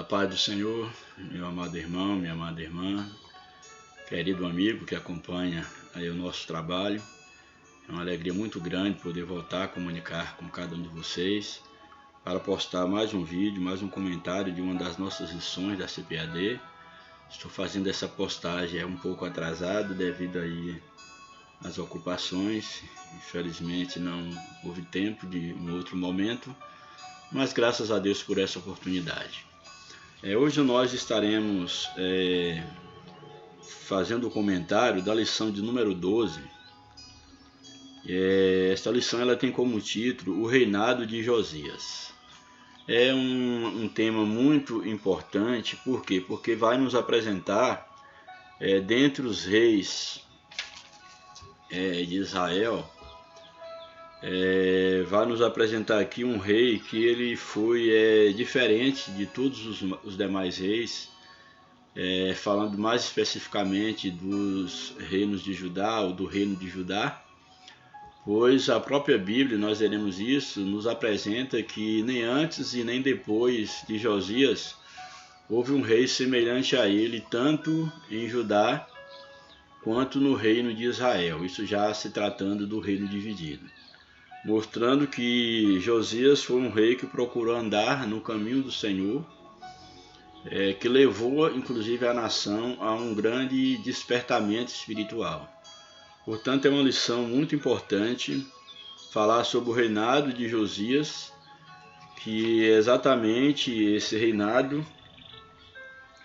paz do Senhor, meu amado irmão, minha amada irmã, querido amigo que acompanha aí o nosso trabalho. É uma alegria muito grande poder voltar a comunicar com cada um de vocês para postar mais um vídeo, mais um comentário de uma das nossas lições da CPAD. Estou fazendo essa postagem um pouco atrasado devido aí às ocupações. Infelizmente não houve tempo de um outro momento, mas graças a Deus por essa oportunidade. Hoje nós estaremos fazendo o comentário da lição de número 12. Esta lição ela tem como título O Reinado de Josias. É um tema muito importante, por quê? Porque vai nos apresentar, dentre os reis de Israel, vai nos apresentar aqui um rei que ele foi diferente de todos os demais reis, falando mais especificamente dos reinos de Judá, ou do reino de Judá, pois a própria Bíblia, nós veremos isso, nos apresenta que nem antes e nem depois de Josias houve um rei semelhante a ele, tanto em Judá quanto no reino de Israel, isso já se tratando do reino dividido, mostrando que Josias foi um rei que procurou andar no caminho do Senhor, que levou inclusive a nação a um grande despertamento espiritual. Portanto, é uma lição muito importante falar sobre o reinado de Josias, que exatamente esse reinado,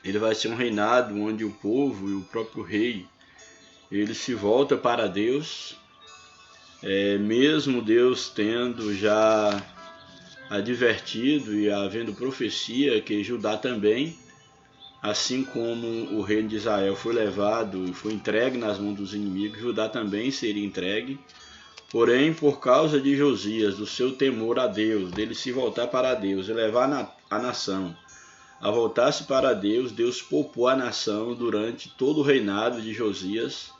ele vai ser um reinado onde o povo e o próprio rei, ele se volta para Deus, mesmo Deus tendo já advertido e havendo profecia que Judá também, assim como o reino de Israel foi levado e foi entregue nas mãos dos inimigos, Judá também seria entregue. Porém, por causa de Josias, do seu temor a Deus, dele se voltar para Deus e levar a nação a voltar-se para Deus, Deus poupou a nação durante todo o reinado de Josias,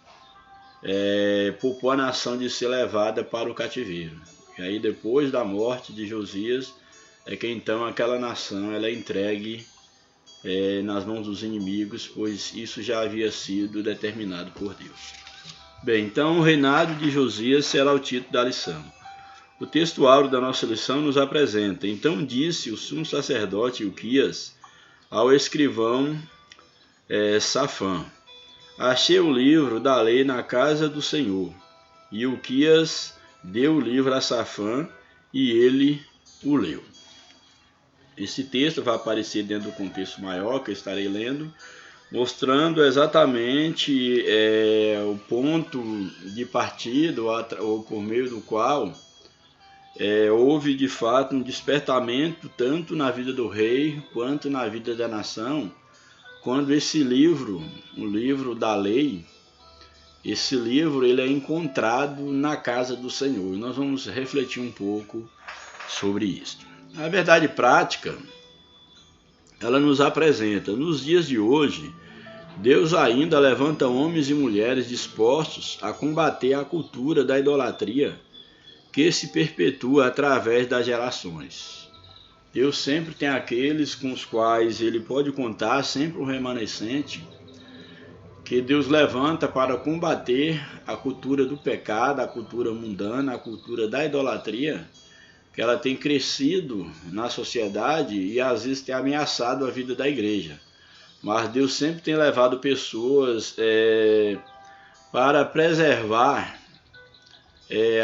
poupou a nação de ser levada para o cativeiro. E aí, depois da morte de Josias, é que então aquela nação ela é entregue nas mãos dos inimigos, pois isso já havia sido determinado por Deus. Bem, então o reinado de Josias será o título da lição. O texto áureo da nossa lição nos apresenta: Então disse o sumo sacerdote Ilquias ao escrivão Safã: Achei o livro da lei na casa do Senhor. E Ilquias deu o livro a Safã e ele o leu. Esse texto vai aparecer dentro do contexto maior que eu estarei lendo, mostrando exatamente o ponto de partida, ou por meio do qual houve de fato um despertamento tanto na vida do rei quanto na vida da nação, quando esse livro, o livro da lei, esse livro ele é encontrado na casa do Senhor. Nós vamos refletir um pouco sobre isso. A verdade prática, ela nos apresenta, nos dias de hoje, Deus ainda levanta homens e mulheres dispostos a combater a cultura da idolatria que se perpetua através das gerações. Deus sempre tem aqueles com os quais ele pode contar, sempre um remanescente, que Deus levanta para combater a cultura do pecado, a cultura mundana, a cultura da idolatria, que ela tem crescido na sociedade e às vezes tem ameaçado a vida da igreja. Mas Deus sempre tem levado pessoas para preservar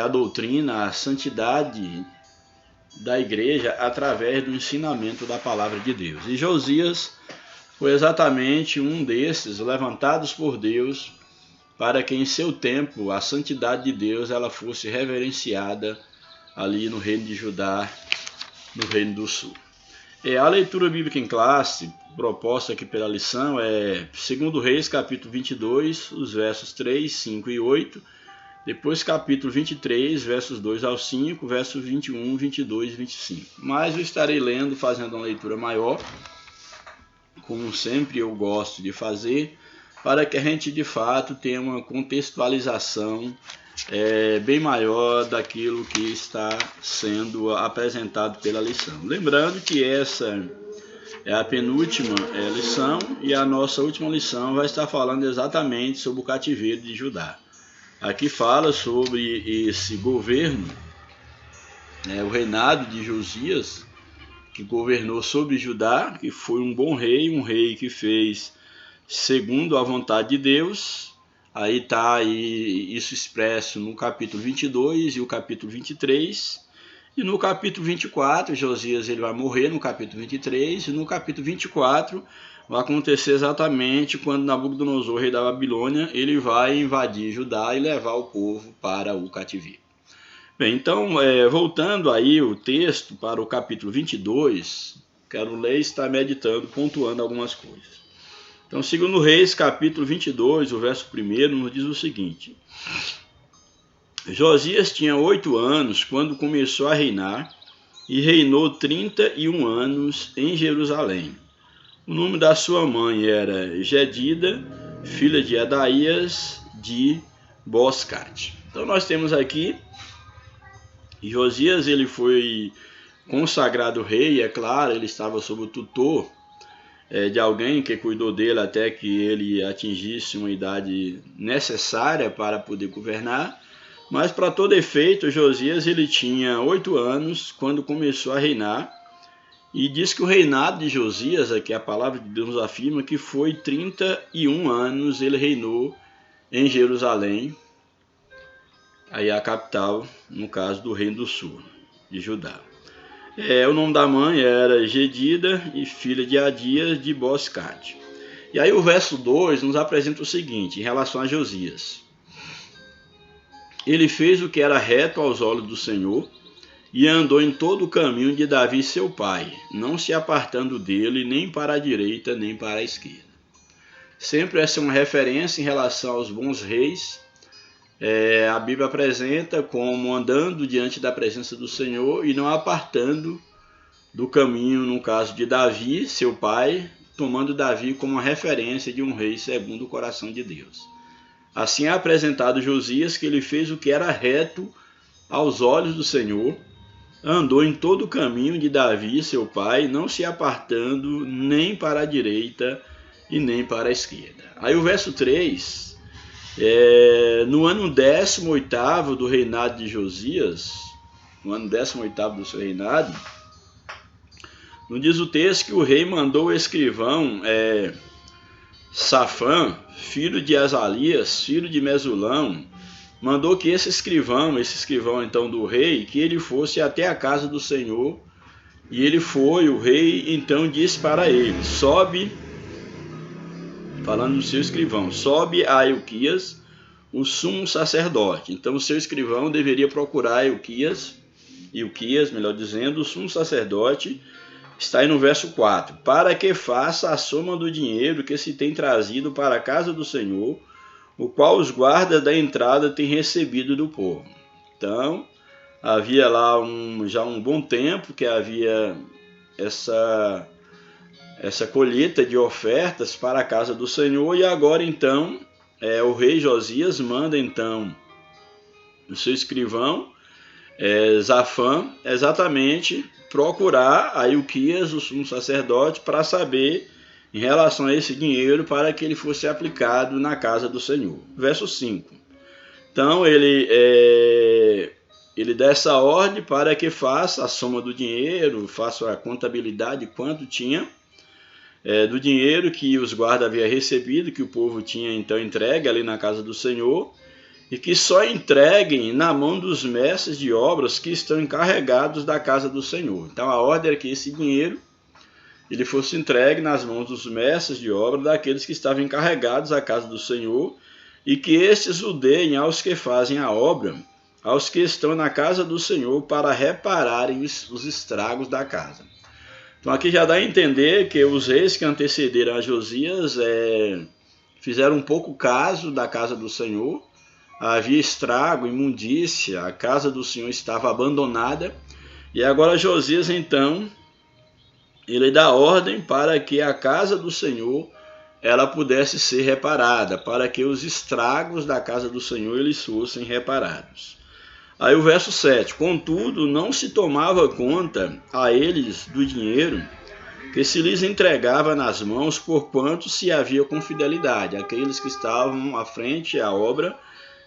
a doutrina, a santidade da igreja através do ensinamento da palavra de Deus. E Josias foi exatamente um desses levantados por Deus para que em seu tempo a santidade de Deus ela fosse reverenciada ali no reino de Judá, no reino do sul. A leitura bíblica em classe, proposta aqui pela lição, é 2 Reis, capítulo 22, os versos 3, 5 e 8, depois capítulo 23, versos 2 ao 5, versos 21, 22 e 25. Mas eu estarei lendo, fazendo uma leitura maior, como sempre eu gosto de fazer, para que a gente de fato tenha uma contextualização bem maior daquilo que está sendo apresentado pela lição. Lembrando que essa É a penúltima lição, e a nossa última lição vai estar falando exatamente sobre o cativeiro de Judá. Aqui fala sobre esse governo, o reinado de Josias, que governou sobre Judá, que foi um bom rei, um rei que fez segundo a vontade de Deus. Aí está isso expresso no capítulo 22 e o capítulo 23. E no capítulo 24, Josias ele vai morrer no capítulo 23, e no capítulo 24 vai acontecer exatamente quando Nabucodonosor, rei da Babilônia, ele vai invadir Judá e levar o povo para o cativeiro. Bem, então, voltando aí o texto para o capítulo 22, quero ler e estar meditando, pontuando algumas coisas. Então, segundo Reis, capítulo 22, o verso 1, nos diz o seguinte: Josias tinha 8 anos quando começou a reinar, e reinou 31 anos em Jerusalém. O nome da sua mãe era Jedida, filha de Adaías de Boscate. Então nós temos aqui, Josias ele foi consagrado rei, é claro, ele estava sob o tutor de alguém que cuidou dele até que ele atingisse uma idade necessária para poder governar. Mas para todo efeito, Josias ele tinha 8 anos quando começou a reinar, e diz que o reinado de Josias, aqui a palavra de Deus nos afirma que foi 31 anos ele reinou em Jerusalém, aí a capital, no caso do Reino do Sul, de Judá. O nome da mãe era Jedida e filha de Adias de Boscate. E aí o verso 2 nos apresenta o seguinte, em relação a Josias: ele fez o que era reto aos olhos do Senhor, e andou em todo o caminho de Davi seu pai, não se apartando dele nem para a direita nem para a esquerda. Sempre essa é uma referência em relação aos bons reis. A Bíblia apresenta como andando diante da presença do Senhor e não apartando do caminho, no caso de Davi, seu pai, tomando Davi como uma referência de um rei segundo o coração de Deus. Assim é apresentado Josias, que ele fez o que era reto aos olhos do Senhor, andou em todo o caminho de Davi, seu pai, não se apartando nem para a direita e nem para a esquerda. Aí o verso 3, no ano 18º do reinado de Josias, no ano 18º do seu reinado, nos diz o texto que o rei mandou o escrivão Safã, filho de Azalias, filho de Mesulão, mandou que esse escrivão então do rei, que ele fosse até a casa do Senhor. E ele foi, o rei então disse para ele: sobe, falando do seu escrivão, sobe a Ilquias, o sumo sacerdote. Então o seu escrivão deveria procurar Ilquias, melhor dizendo, o sumo sacerdote. Está aí no verso 4, para que faça a soma do dinheiro que se tem trazido para a casa do Senhor, o qual os guardas da entrada têm recebido do povo. Então, havia lá já um bom tempo que havia essa colheita de ofertas para a casa do Senhor, e agora então o rei Josias manda então o seu escrivão, Safã, exatamente procurar a Ilquias, o sumo sacerdote, para saber em relação a esse dinheiro para que ele fosse aplicado na casa do Senhor. Verso 5. Então ele dá essa ordem para que faça a soma do dinheiro, faça a contabilidade de quanto tinha do dinheiro que os guardas haviam recebido, que o povo tinha então entregue ali na casa do Senhor, e que só entreguem na mão dos mestres de obras que estão encarregados da casa do Senhor. Então a ordem era que esse dinheiro ele fosse entregue nas mãos dos mestres de obra, daqueles que estavam encarregados da casa do Senhor, e que estes o deem aos que fazem a obra, aos que estão na casa do Senhor, para repararem os estragos da casa. Então aqui já dá a entender que os reis que antecederam a Josias fizeram um pouco caso da casa do Senhor. Havia estrago, imundícia, a casa do Senhor estava abandonada, e agora Josias então ele dá ordem para que a casa do Senhor ela pudesse ser reparada, para que os estragos da casa do Senhor eles fossem reparados. Aí o verso 7, contudo não se tomava conta a eles do dinheiro que se lhes entregava nas mãos por quanto se havia com fidelidade. Aqueles que estavam à frente à obra,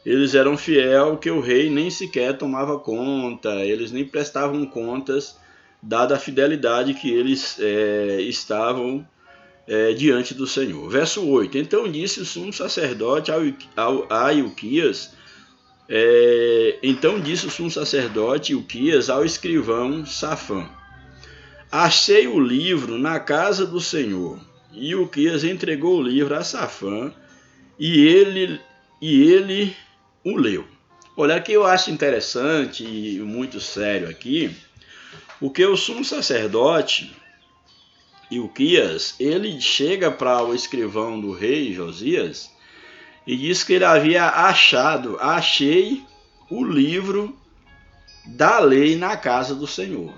eles eram fiel que o rei nem sequer tomava conta, eles nem prestavam contas, dada a fidelidade que eles estavam diante do Senhor. Verso 8. Então disse o sumo sacerdote a Ilquias, ao escrivão Safã: achei o livro na casa do Senhor. E Ilquias entregou o livro a Safã, e ele o leu. Olha, aqui eu acho interessante e muito sério aqui, porque o sumo sacerdote Ilquias, ele chega para o escrivão do rei Josias e diz que ele havia achei o livro da lei na casa do Senhor.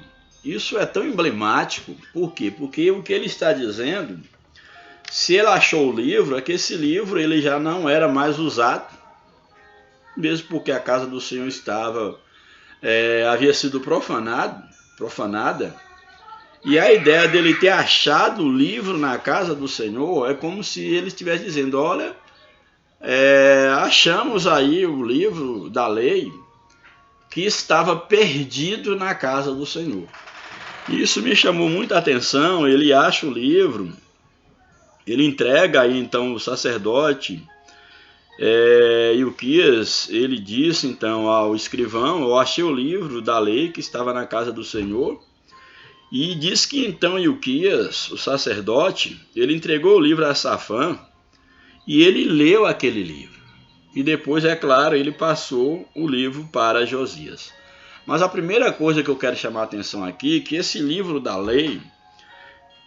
Isso é tão emblemático, por quê? Porque o que ele está dizendo, se ele achou o livro, é que esse livro ele já não era mais usado, mesmo porque a casa do Senhor havia sido profanada, e a ideia dele ter achado o livro na casa do Senhor é como se ele estivesse dizendo: olha, achamos aí o livro da lei que estava perdido na casa do Senhor. Isso me chamou muita atenção. Ele acha o livro, ele entrega aí então o sacerdote Ilquias, ele disse então ao escrivão: eu achei o livro da lei que estava na casa do Senhor. E diz que então Ilquias, o sacerdote, ele entregou o livro a Safã e ele leu aquele livro. E depois, é claro, ele passou o livro para Josias. Mas a primeira coisa que eu quero chamar a atenção aqui é que esse livro da lei,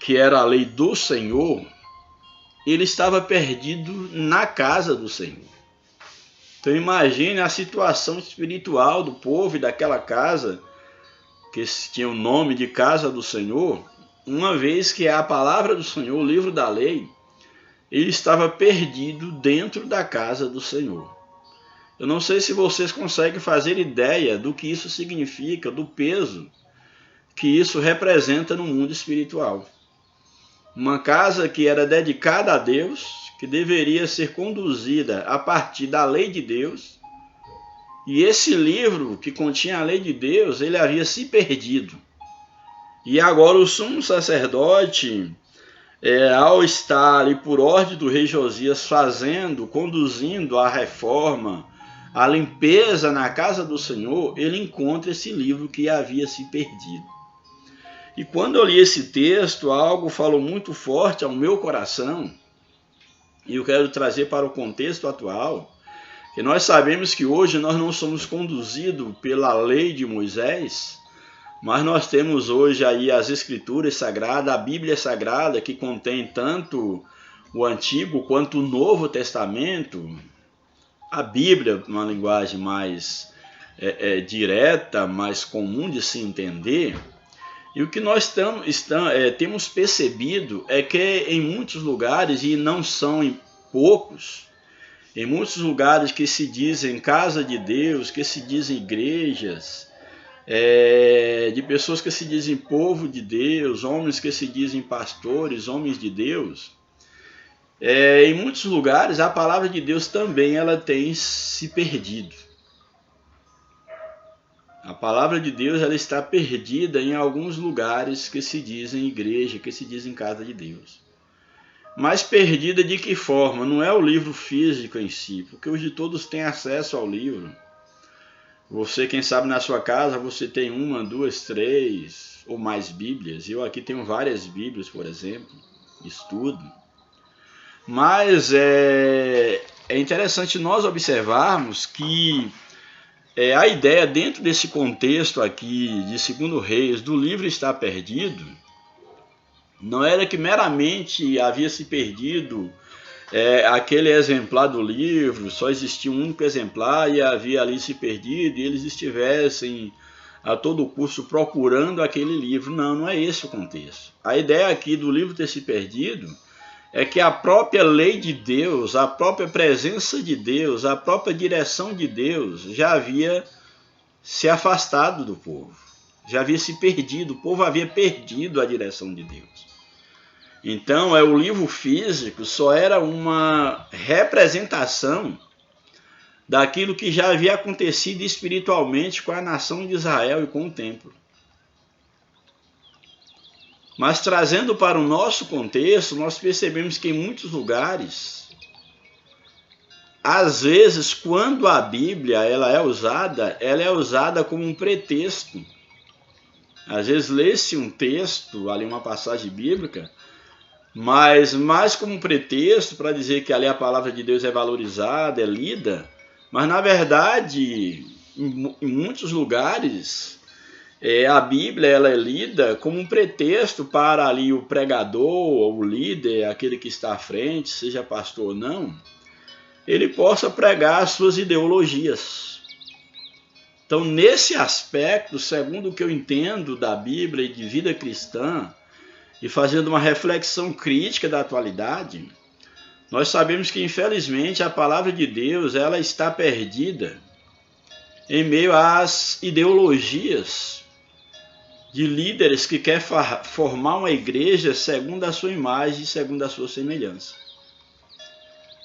que era a lei do Senhor, ele estava perdido na casa do Senhor. Então imagine a situação espiritual do povo e daquela casa, que tinha o nome de casa do Senhor, uma vez que a palavra do Senhor, o livro da lei, ele estava perdido dentro da casa do Senhor. Eu não sei se vocês conseguem fazer ideia do que isso significa, do peso que isso representa no mundo espiritual. Uma casa que era dedicada a Deus, que deveria ser conduzida a partir da lei de Deus, e esse livro que continha a lei de Deus, ele havia se perdido. E agora o sumo sacerdote, ao estar ali por ordem do rei Josias conduzindo a reforma, a limpeza na casa do Senhor, ele encontra esse livro que havia se perdido. E quando eu li esse texto, algo falou muito forte ao meu coração, e eu quero trazer para o contexto atual, que nós sabemos que hoje nós não somos conduzidos pela lei de Moisés, mas nós temos hoje aí as Escrituras Sagradas, a Bíblia Sagrada, que contém tanto o Antigo quanto o Novo Testamento. A Bíblia, uma linguagem mais direta, mais comum de se entender. E o que nós temos percebido é que em muitos lugares, e não são em poucos, em muitos lugares que se dizem casa de Deus, que se dizem igrejas, de pessoas que se dizem povo de Deus, homens que se dizem pastores, homens de Deus, em muitos lugares a palavra de Deus também ela tem se perdido. A palavra de Deus ela está perdida em alguns lugares que se dizem igreja, que se dizem casa de Deus. Mas perdida de que forma? Não é o livro físico em si, porque hoje todos têm acesso ao livro. Você, quem sabe, na sua casa, você tem 1, 2, 3 ou mais Bíblias. Eu aqui tenho várias Bíblias, por exemplo, estudo. Mas é interessante nós observarmos que a ideia dentro desse contexto aqui de 2 Reis, do livro estar perdido, não era que meramente havia se perdido aquele exemplar do livro, só existia um único exemplar e havia ali se perdido, e eles estivessem a todo custo procurando aquele livro. Não, não é esse o contexto. A ideia aqui do livro ter se perdido é que a própria lei de Deus, a própria presença de Deus, a própria direção de Deus já havia se afastado do povo, já havia se perdido, o povo havia perdido a direção de Deus. Então, o livro físico só era uma representação daquilo que já havia acontecido espiritualmente com a nação de Israel e com o templo. Mas trazendo para o nosso contexto, nós percebemos que em muitos lugares, às vezes, quando a Bíblia ela é usada como um pretexto. Às vezes lê-se um texto, ali uma passagem bíblica, mas mais como um pretexto para dizer que ali a palavra de Deus é valorizada, é lida, mas na verdade, em muitos lugares, a Bíblia ela é lida como um pretexto para ali o pregador, ou o líder, aquele que está à frente, seja pastor ou não, ele possa pregar as suas ideologias. Então, nesse aspecto, segundo o que eu entendo da Bíblia e de vida cristã, e fazendo uma reflexão crítica da atualidade, nós sabemos que, infelizmente, a palavra de Deus ela está perdida em meio às ideologias de líderes que querem formar uma igreja segundo a sua imagem e segundo a sua semelhança.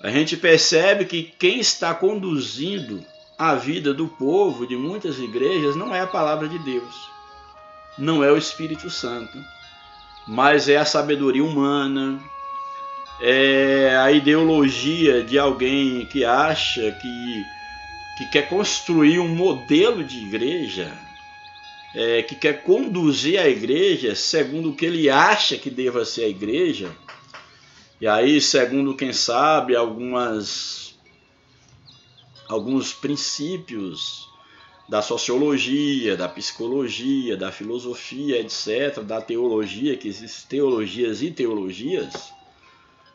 A gente percebe que quem está conduzindo a vida do povo de muitas igrejas não é a palavra de Deus, não é o Espírito Santo, mas é a sabedoria humana, é a ideologia de alguém que acha que quer construir um modelo de igreja, que quer conduzir a igreja segundo o que ele acha que deva ser a igreja, e aí segundo, quem sabe, alguns princípios da sociologia, da psicologia, da filosofia, etc., da teologia, que existem teologias e teologias,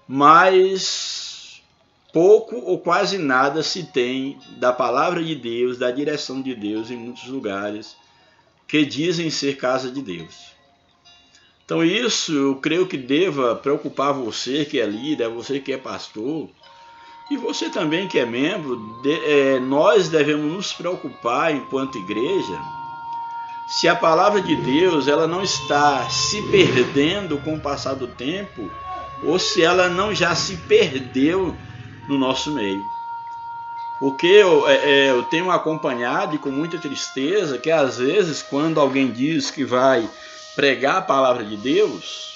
mas pouco ou quase nada se tem da palavra de Deus, da direção de Deus em muitos lugares que dizem ser casa de Deus. Então isso eu creio que deva preocupar você que é líder, você que é pastor, e você também que é membro. Nós devemos nos preocupar enquanto igreja se a palavra de Deus ela não está se perdendo com o passar do tempo ou se ela não já se perdeu no nosso meio. Porque eu tenho acompanhado e com muita tristeza que às vezes quando alguém diz que vai pregar a palavra de Deus,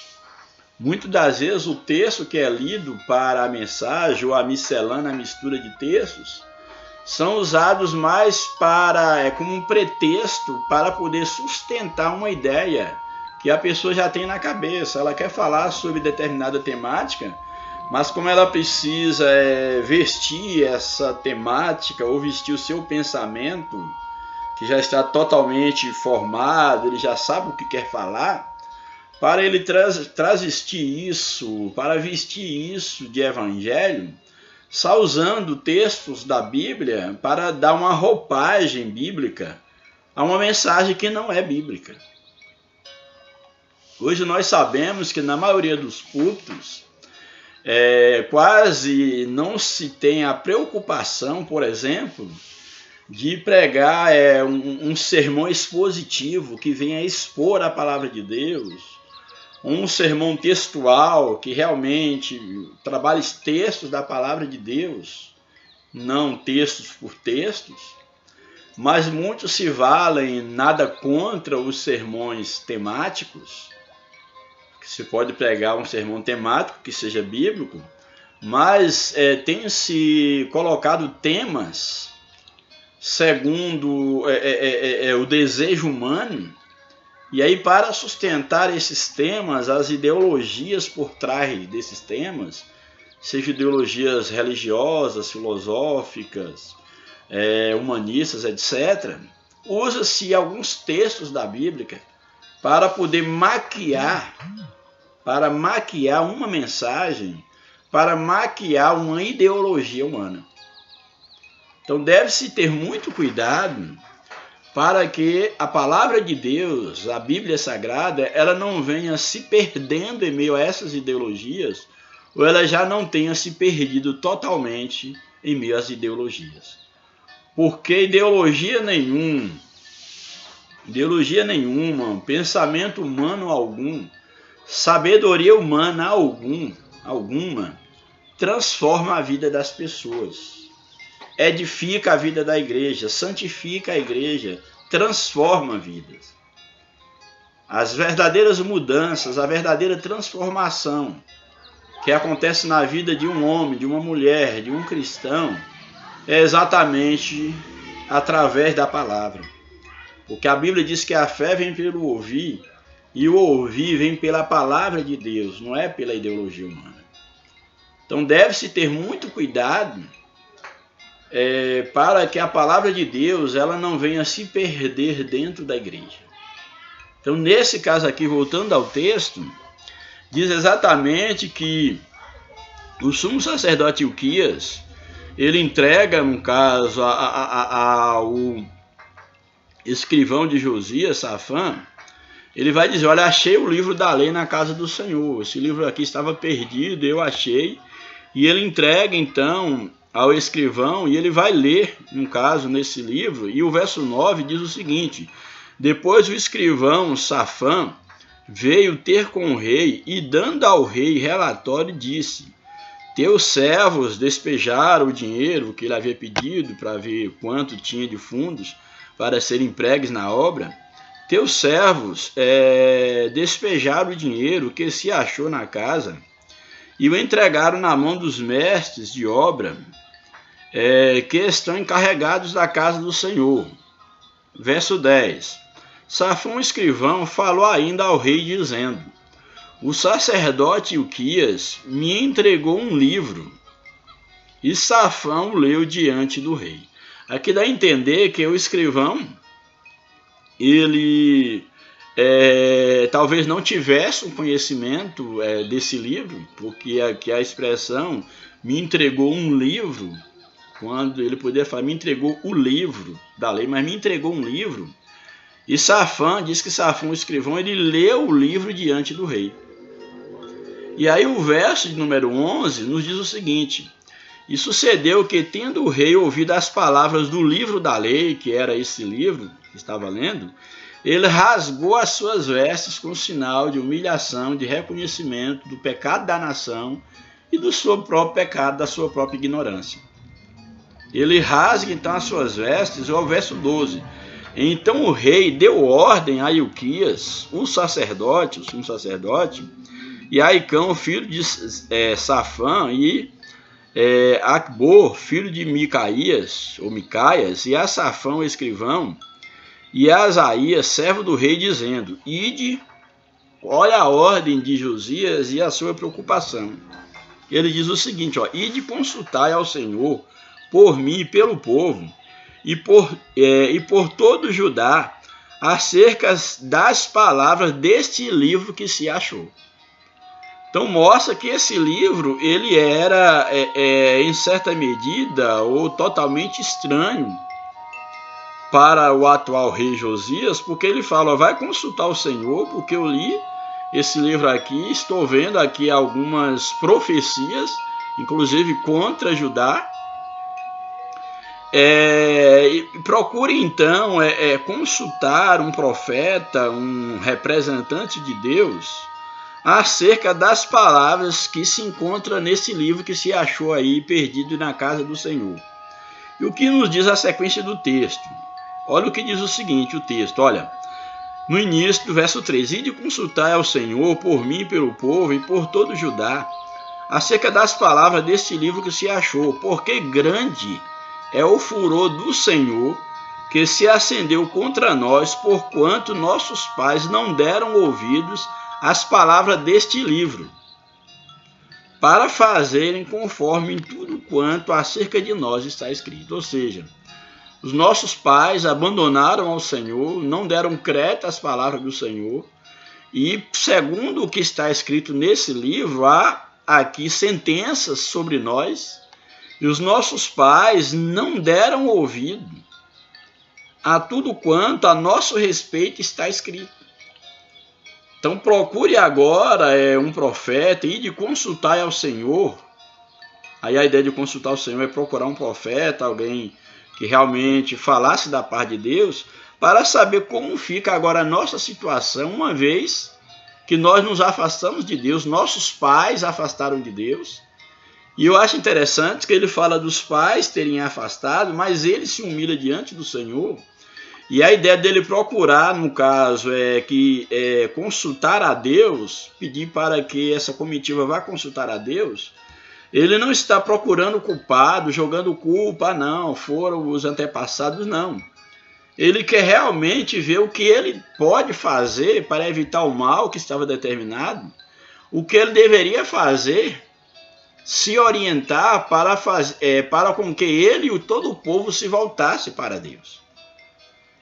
muitas das vezes o texto que é lido para a mensagem ou a miscelânea, a mistura de textos, são usados mais como um pretexto para poder sustentar uma ideia que a pessoa já tem na cabeça. Ela quer falar sobre determinada temática, mas como ela precisa vestir essa temática ou vestir o seu pensamento, que já está totalmente formado, ele já sabe o que quer falar, para ele transvestir isso, para vestir isso de evangelho, só usando textos da Bíblia para dar uma roupagem bíblica a uma mensagem que não é bíblica. Hoje nós sabemos que na maioria dos cultos quase não se tem a preocupação, por exemplo, de pregar um sermão expositivo que venha expor a palavra de Deus, um sermão textual que realmente trabalhe os textos da palavra de Deus, não textos por textos, mas muitos se valem, nada contra os sermões temáticos, que se pode pregar um sermão temático que seja bíblico, mas tem se colocado temas segundo o desejo humano. E aí, para sustentar esses temas, as ideologias por trás desses temas, sejam ideologias religiosas, filosóficas, humanistas, etc., usa-se alguns textos da Bíblia para poder maquiar uma mensagem, para maquiar uma ideologia humana. Então deve-se ter muito cuidado para que a palavra de Deus, a Bíblia Sagrada, ela não venha se perdendo em meio a essas ideologias, ou ela já não tenha se perdido totalmente em meio às ideologias. Porque ideologia nenhuma, pensamento humano algum, Sabedoria humana alguma transforma a vida das pessoas, edifica a vida da igreja, santifica a igreja, transforma vidas. As verdadeiras mudanças, a verdadeira transformação que acontece na vida de um homem, de uma mulher, de um cristão, é exatamente através da palavra. Porque a Bíblia diz que a fé vem pelo ouvir, e o ouvir vem pela palavra de Deus, não é pela ideologia humana. Então deve-se ter muito cuidado para que a palavra de Deus ela não venha se perder dentro da igreja. Então nesse caso aqui, voltando ao texto, diz exatamente que o sumo sacerdote Ilquias, ele entrega, no caso, ao escrivão de Josias, Safã, ele vai dizer, olha, achei o livro da lei na casa do Senhor, esse livro aqui estava perdido, eu achei, e ele entrega então ao escrivão, e ele vai ler, no caso, nesse livro, e o verso 9 diz o seguinte, depois o escrivão Safã veio ter com o rei, e dando ao rei relatório, disse, teus servos despejaram o dinheiro que ele havia pedido para ver quanto tinha de fundos para serem empregues na obra. Teus servos despejaram o dinheiro que se achou na casa e o entregaram na mão dos mestres de obra que estão encarregados da casa do Senhor. Verso 10. Safã, escrivão, falou ainda ao rei dizendo, o sacerdote Ilquias me entregou um livro, e Safã o leu diante do rei. Aqui dá a entender que o escrivão, ele talvez não tivesse um conhecimento desse livro, porque aqui a expressão me entregou um livro, quando ele poderia falar, me entregou o livro da lei, mas me entregou um livro, e Safã, diz que Safã, o escrivão, ele leu o livro diante do rei. E aí o verso de número 11 nos diz o seguinte, e sucedeu que, tendo o rei ouvido as palavras do livro da lei, que era esse livro que estava lendo, ele rasgou as suas vestes com sinal de humilhação, de reconhecimento do pecado da nação e do seu próprio pecado, da sua própria ignorância. Ele rasga então as suas vestes, o verso 12. Então o rei deu ordem a Ilquias, o sacerdote, o sumo sacerdote, e a Aicão, filho de Safã, e Acbor, filho de Micaias, e a Safã, o escrivão, e a Asaías, servo do rei, dizendo, ide, olha a ordem de Josias e a sua preocupação. Ele diz o seguinte, ide consultai ao Senhor por mim e pelo povo, e por todo Judá, acerca das palavras deste livro que se achou. Então mostra que esse livro ele era, em certa medida, ou totalmente estranho para o atual rei Josias, porque ele fala, vai consultar o Senhor, porque eu li esse livro aqui, estou vendo aqui algumas profecias, inclusive contra Judá, procure então consultar um profeta, um representante de Deus, acerca das palavras que se encontram nesse livro que se achou aí perdido na casa do Senhor. E o que nos diz a sequência do texto? Olha o que diz o seguinte, o texto, olha, no início do verso 3, ide consultar ao Senhor por mim, pelo povo e por todo Judá, acerca das palavras deste livro que se achou, porque grande é o furor do Senhor que se acendeu contra nós, porquanto nossos pais não deram ouvidos às palavras deste livro, para fazerem conforme em tudo quanto acerca de nós está escrito. Ou seja, os nossos pais abandonaram ao Senhor, não deram crédito às palavras do Senhor, e segundo o que está escrito nesse livro, há aqui sentenças sobre nós, e os nossos pais não deram ouvido a tudo quanto a nosso respeito está escrito. Então procure agora um profeta e de consultar ao Senhor. Aí a ideia de consultar o Senhor é procurar um profeta, alguém que realmente falasse da parte de Deus, para saber como fica agora a nossa situação, uma vez que nós nos afastamos de Deus, nossos pais afastaram de Deus. E eu acho interessante que ele fala dos pais terem afastado, mas ele se humilha diante do Senhor. E a ideia dele procurar, no caso, é consultar a Deus, pedir para que essa comitiva vá consultar a Deus. Ele não está procurando culpado, jogando culpa, não, foram os antepassados, não. Ele quer realmente ver o que ele pode fazer para evitar o mal que estava determinado, o que ele deveria fazer, se orientar para com que ele e todo o povo se voltasse para Deus.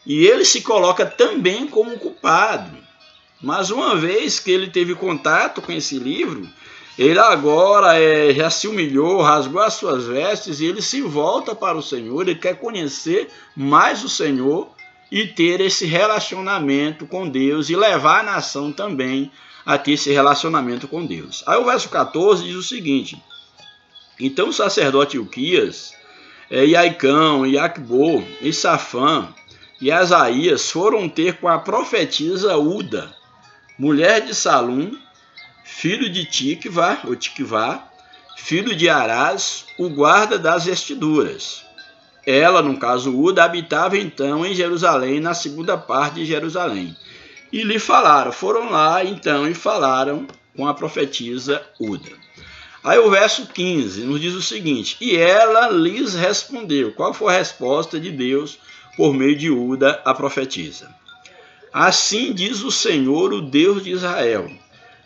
E ele se coloca também como culpado. Mas uma vez que ele teve contato com esse livro, ele agora já se humilhou, rasgou as suas vestes e ele se volta para o Senhor. Ele quer conhecer mais o Senhor e ter esse relacionamento com Deus e levar a nação também a ter esse relacionamento com Deus. Aí o verso 14 diz o seguinte: então o sacerdote Ilquias, e Aicão, e Acbor, e Safã, e Asaías foram ter com a profetisa Uda, mulher de Salum, filho de Tikvá, filho de Arás, o guarda das vestiduras. Ela, no caso Uda, habitava então em Jerusalém, na segunda parte de Jerusalém. E lhe falaram, foram lá então e falaram com a profetisa Uda. Aí o verso 15 nos diz o seguinte: e ela lhes respondeu. Qual foi a resposta de Deus por meio de Uda, a profetisa? Assim diz o Senhor, o Deus de Israel: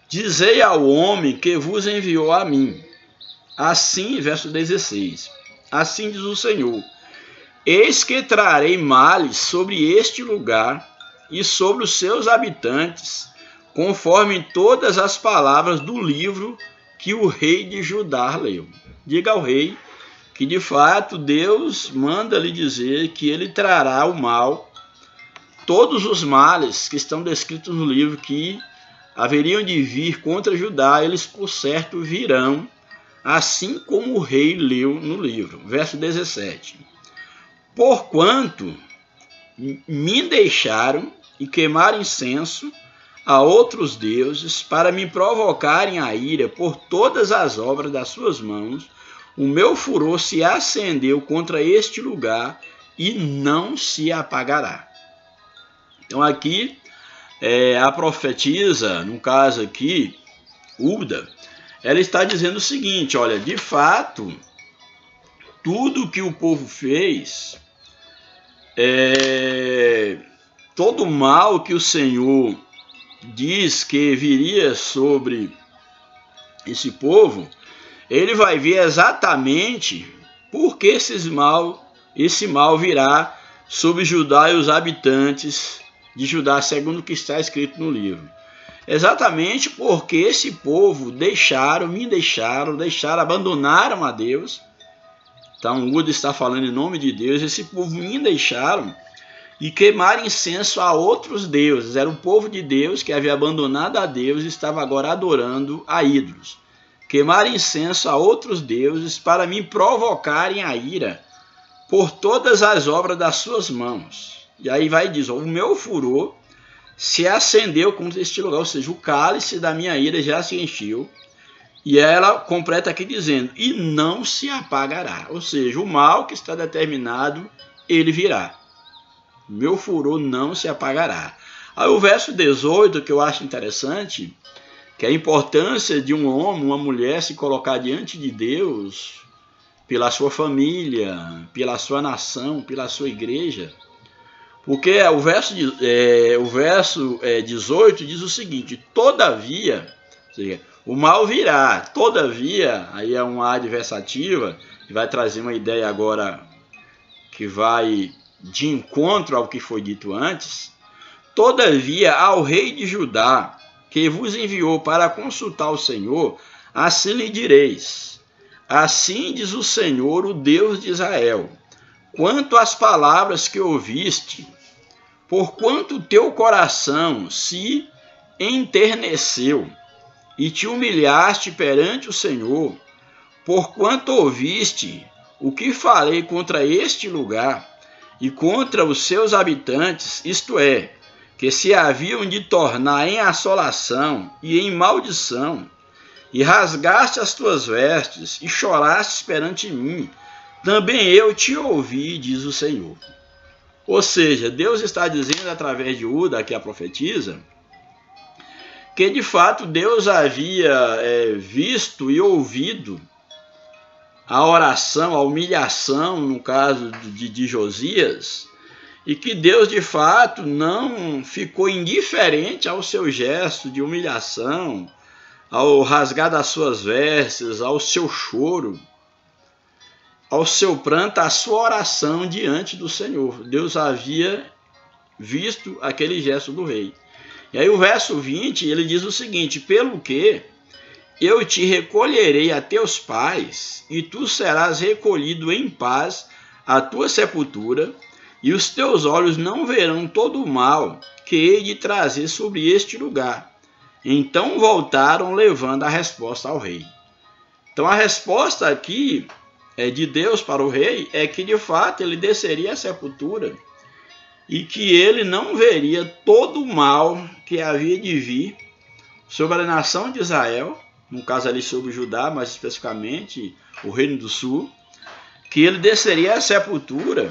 dizei ao homem que vos enviou a mim. Assim, verso 16, assim diz o Senhor: eis que trarei males sobre este lugar e sobre os seus habitantes, conforme todas as palavras do livro que o rei de Judá leu. Diga ao rei que de fato Deus manda lhe dizer que ele trará o mal, todos os males que estão descritos no livro que haveriam de vir contra Judá, eles por certo virão, assim como o rei leu no livro. Verso 17. Porquanto me deixaram e queimaram incenso a outros deuses para me provocarem a ira por todas as obras das suas mãos, o meu furor se acendeu contra este lugar e não se apagará. Então aqui a profetisa, no caso aqui, Uda, ela está dizendo o seguinte: olha, de fato, tudo que o povo fez, todo o mal que o Senhor diz que viria sobre esse povo, ele vai ver exatamente por que esse mal virá sobre Judá e os habitantes de Judá, segundo o que está escrito no livro. Exatamente porque esse povo abandonaram a Deus. Então, Uda está falando em nome de Deus. Esse povo me deixaram e queimaram incenso a outros deuses. Era o povo de Deus que havia abandonado a Deus e estava agora adorando a ídolos. Queimaram incenso a outros deuses para me provocarem a ira por todas as obras das suas mãos. E aí vai dizer: o meu furor se acendeu contra este lugar, ou seja, o cálice da minha ira já se encheu. E ela completa aqui dizendo: e não se apagará. Ou seja, o mal que está determinado, ele virá. Meu furor não se apagará. Aí o verso 18, que eu acho interessante, que é a importância de um homem, uma mulher se colocar diante de Deus, pela sua família, pela sua nação, pela sua igreja. Porque o verso 18 diz o seguinte: todavia, ou seja, o mal virá, todavia, aí é uma adversativa, que vai trazer uma ideia agora que vai de encontro ao que foi dito antes. Todavia, ao rei de Judá, que vos enviou para consultar o Senhor, assim lhe direis: assim diz o Senhor, o Deus de Israel, quanto às palavras que ouviste, porquanto teu coração se enterneceu e te humilhaste perante o Senhor, porquanto ouviste o que falei contra este lugar e contra os seus habitantes, isto é, que se haviam de tornar em assolação e em maldição, e rasgaste as tuas vestes, e choraste perante mim, também eu te ouvi, diz o Senhor. Ou seja, Deus está dizendo através de Uda, que a profetiza, que de fato Deus havia visto e ouvido a oração, a humilhação, no caso de Josias, e que Deus de fato não ficou indiferente ao seu gesto de humilhação, ao rasgar das suas vestes, ao seu choro, ao seu pranto, à sua oração diante do Senhor. Deus havia visto aquele gesto do rei. E aí o verso 20, ele diz o seguinte: pelo que eu te recolherei a teus pais, e tu serás recolhido em paz à tua sepultura, e os teus olhos não verão todo o mal que hei de trazer sobre este lugar. Então voltaram levando a resposta ao rei. Então a resposta aqui de Deus para o rei é que de fato ele desceria à sepultura e que ele não veria todo o mal que havia de vir sobre a nação de Israel, no caso ali sobre Judá, mais especificamente o reino do sul, que ele desceria à sepultura,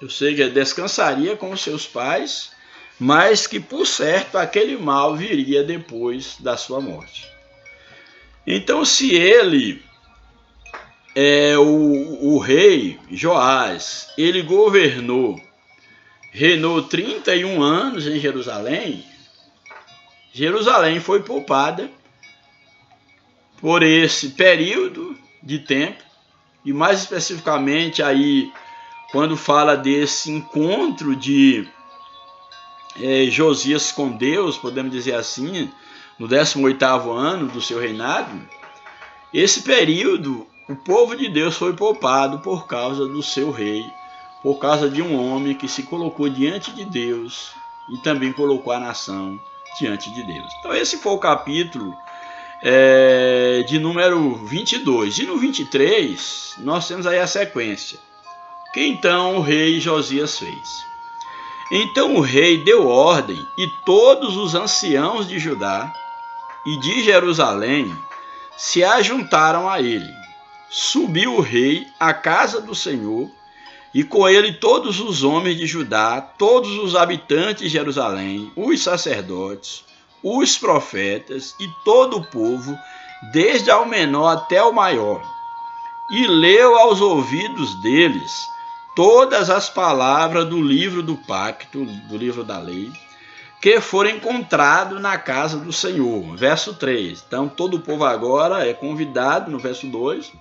ou seja, descansaria com os seus pais, mas que por certo aquele mal viria depois da sua morte. Então, se ele o rei Joás, ele reinou 31 anos em Jerusalém, Jerusalém foi poupada por esse período de tempo, e mais especificamente aí, quando fala desse encontro de Josias com Deus, podemos dizer assim, no 18º ano do seu reinado, esse período o povo de Deus foi poupado por causa do seu rei, por causa de um homem que se colocou diante de Deus e também colocou a nação diante de Deus. Então esse foi o capítulo de número 22. E no 23 nós temos aí a sequência, que então o rei Josias fez. Então o rei deu ordem, e todos os anciãos de Judá e de Jerusalém se ajuntaram a ele. Subiu o rei à casa do Senhor, e com ele todos os homens de Judá, todos os habitantes de Jerusalém, os sacerdotes, os profetas e todo o povo, desde ao menor até ao maior, e leu aos ouvidos deles todas as palavras do livro do pacto, do livro da lei, que foram encontrados na casa do Senhor. Verso 3. Então todo o povo agora é convidado, no verso 2,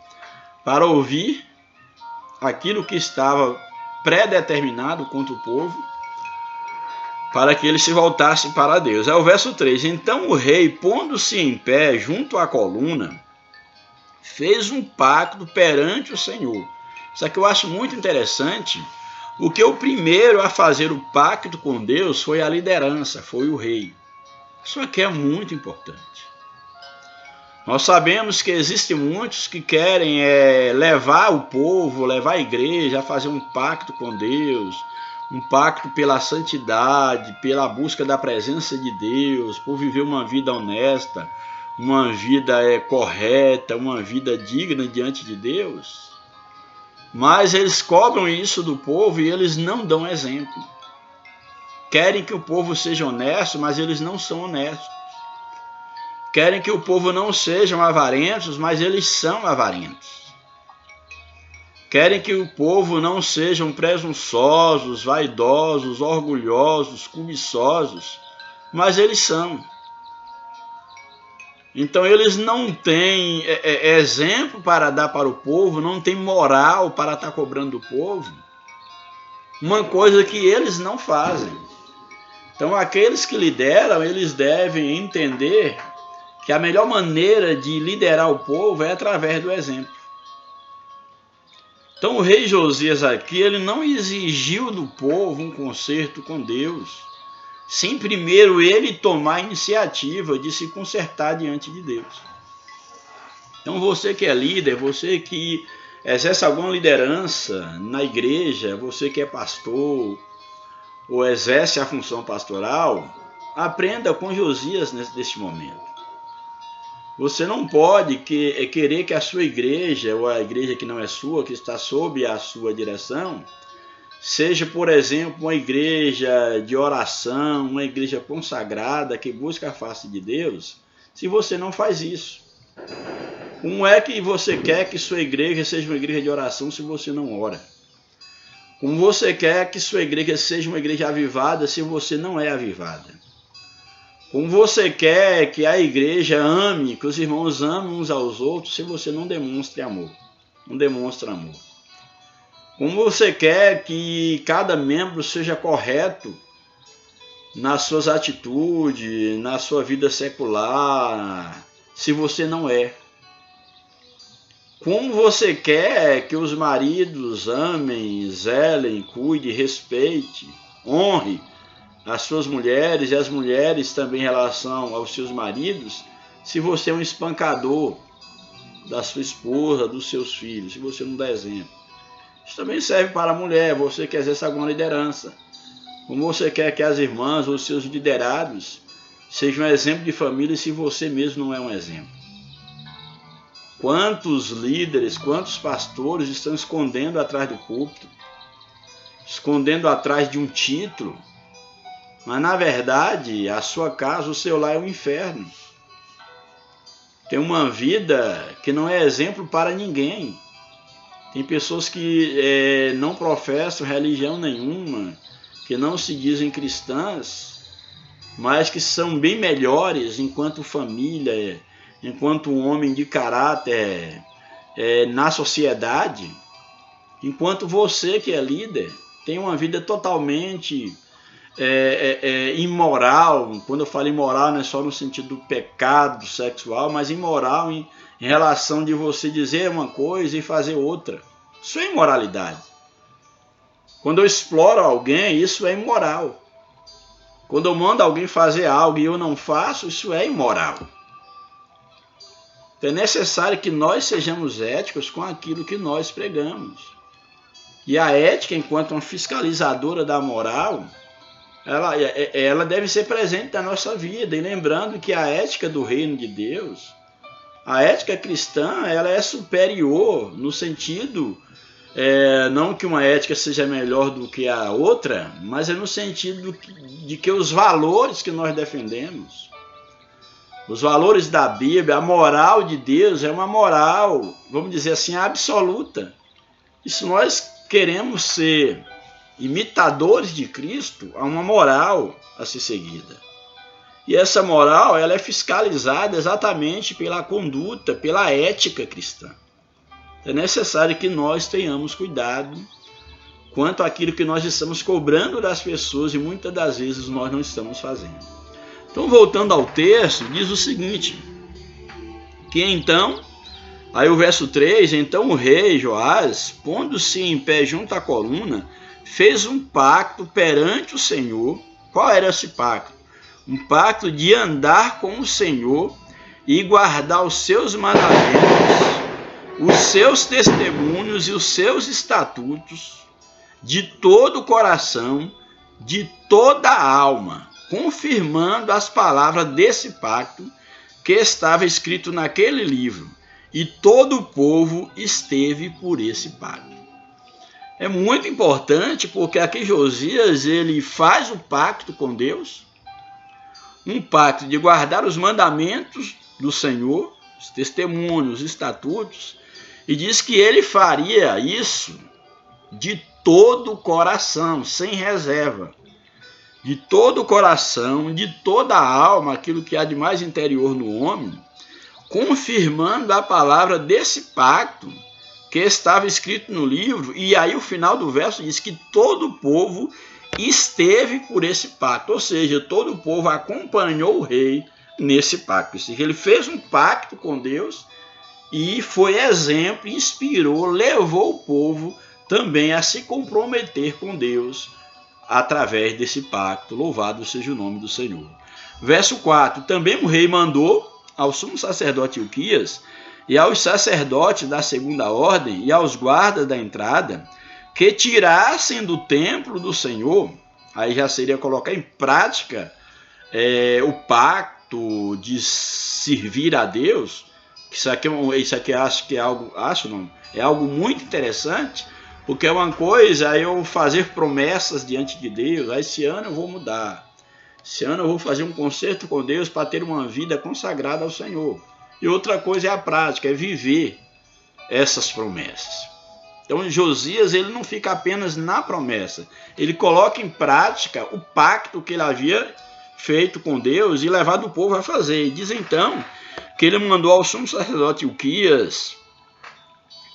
para ouvir aquilo que estava pré-determinado contra o povo, para que eles se voltassem para Deus. É o verso 3. Então o rei, pondo-se em pé junto à coluna, fez um pacto perante o Senhor. Isso aqui eu acho muito interessante, porque o primeiro a fazer o pacto com Deus foi a liderança, foi o rei. Isso aqui é muito importante. Nós sabemos que existem muitos que querem levar o povo, levar a igreja a fazer um pacto com Deus, um pacto pela santidade, pela busca da presença de Deus, por viver uma vida honesta, uma vida correta, uma vida digna diante de Deus. Mas eles cobram isso do povo e eles não dão exemplo. Querem que o povo seja honesto, mas eles não são honestos. Querem que o povo não sejam avarentos, mas eles são avarentos. Querem que o povo não sejam presunçosos, vaidosos, orgulhosos, cobiçosos, mas eles são. Então eles não têm exemplo para dar para o povo, não têm moral para estar cobrando do povo, uma coisa que eles não fazem. Então aqueles que lideram, eles devem entender que a melhor maneira de liderar o povo é através do exemplo. Então o rei Josias aqui, ele não exigiu do povo um conserto com Deus, sem primeiro ele tomar a iniciativa de se consertar diante de Deus. Então você que é líder, você que exerce alguma liderança na igreja, você que é pastor, ou exerce a função pastoral, aprenda com Josias neste momento. Você não pode querer que a sua igreja, ou a igreja que não é sua, que está sob a sua direção, seja, por exemplo, uma igreja de oração, uma igreja consagrada que busca a face de Deus, se você não faz isso. Como é que você quer que sua igreja seja uma igreja de oração se você não ora? Como você quer que sua igreja seja uma igreja avivada se você não é avivada? Como você quer que a igreja ame, que os irmãos amem uns aos outros se você não demonstra amor? Não demonstra amor. Como você quer que cada membro seja correto nas suas atitudes, na sua vida secular, se você não é? Como você quer que os maridos amem, zelem, cuidem, respeitem, honrem as suas mulheres e as mulheres também em relação aos seus maridos, se você é um espancador da sua esposa, dos seus filhos, se você não dá exemplo? Isso também serve para a mulher, você que exerce alguma liderança. Como você quer que as irmãs ou os seus liderados sejam um exemplo de família se você mesmo não é um exemplo? Quantos líderes, quantos pastores estão escondendo atrás do púlpito, escondendo atrás de um título, mas na verdade a sua casa, o seu lar é um inferno. Tem uma vida que não é exemplo para ninguém. Tem pessoas que não professam religião nenhuma, que não se dizem cristãs, mas que são bem melhores enquanto família, enquanto um homem de caráter na sociedade, enquanto você que é líder tem uma vida totalmente imoral. Quando eu falo imoral, não é só no sentido do pecado sexual, mas imoral em relação de você dizer uma coisa e fazer outra. Isso é imoralidade. Quando eu exploro alguém, isso é imoral. Quando eu mando alguém fazer algo e eu não faço, isso é imoral. Então é necessário que nós sejamos éticos com aquilo que nós pregamos. E a ética, enquanto uma fiscalizadora da moral, ela deve ser presente na nossa vida. E lembrando que a ética do reino de Deus, a ética cristã, ela é superior no sentido, não que uma ética seja melhor do que a outra, mas é no sentido de que os valores que nós defendemos, os valores da Bíblia, a moral de Deus é uma moral, vamos dizer assim, absoluta. E se nós queremos ser imitadores de Cristo, há uma moral a ser seguida. E essa moral, ela é fiscalizada exatamente pela conduta, pela ética cristã. É necessário que nós tenhamos cuidado quanto àquilo que nós estamos cobrando das pessoas e muitas das vezes nós não estamos fazendo. Então, voltando ao texto, diz o seguinte, que então, aí o verso 3, então o rei Joás, pondo-se em pé junto à coluna, fez um pacto perante o Senhor. Qual era esse pacto? Um pacto de andar com o Senhor e guardar os seus mandamentos, os seus testemunhos e os seus estatutos de todo o coração, de toda a alma, confirmando as palavras desse pacto que estava escrito naquele livro, e todo o povo esteve por esse pacto. É muito importante porque aqui Josias ele faz o pacto com Deus, um pacto de guardar os mandamentos do Senhor, os testemunhos, os estatutos, e diz que ele faria isso de todo o coração, sem reserva. De todo o coração, de toda a alma, aquilo que há de mais interior no homem, confirmando a palavra desse pacto que estava escrito no livro. E aí o final do verso diz que todo o povo esteve por esse pacto, ou seja, todo o povo acompanhou o rei nesse pacto. Ou seja, ele fez um pacto com Deus e foi exemplo, inspirou, levou o povo também a se comprometer com Deus através desse pacto. Louvado seja o nome do Senhor. Verso 4. Também o rei mandou ao sumo sacerdote Ilquias e aos sacerdotes da segunda ordem e aos guardas da entrada que tirassem do templo do Senhor Aí já seria colocar em prática o pacto de servir a Deus. Isso aqui acho que é algo, é algo muito interessante, porque é uma coisa eu fazer promessas diante de Deus. Esse ano eu vou mudar, esse ano eu vou fazer um concerto com Deus para ter uma vida consagrada ao Senhor. E outra coisa é a prática, é viver essas promessas. Então Josias, ele não fica apenas na promessa, ele coloca em prática o pacto que ele havia feito com Deus e levado o povo a fazer. E diz então que ele mandou ao sumo sacerdote Ilquias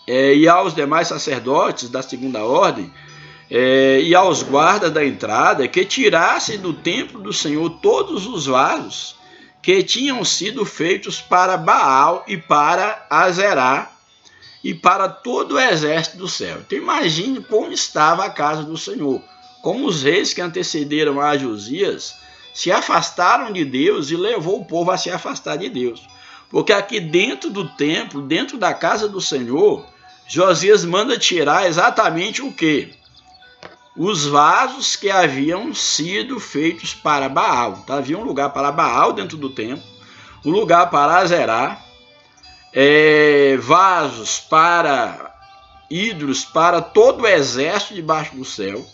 e aos demais sacerdotes da segunda ordem e aos guardas da entrada que tirassem do templo do Senhor todos os vasos que tinham sido feitos para Baal e para Azerá e para todo o exército do céu. Então imagine como estava a casa do Senhor, como os reis que antecederam a Josias se afastaram de Deus e levou o povo a se afastar de Deus. Porque aqui dentro do templo, dentro da casa do Senhor, Josias manda tirar exatamente o quê? Os vasos que haviam sido feitos para Baal. Então, havia um lugar para Baal dentro do templo, um lugar para Azerá, vasos para ídolos, para todo o exército debaixo do céu.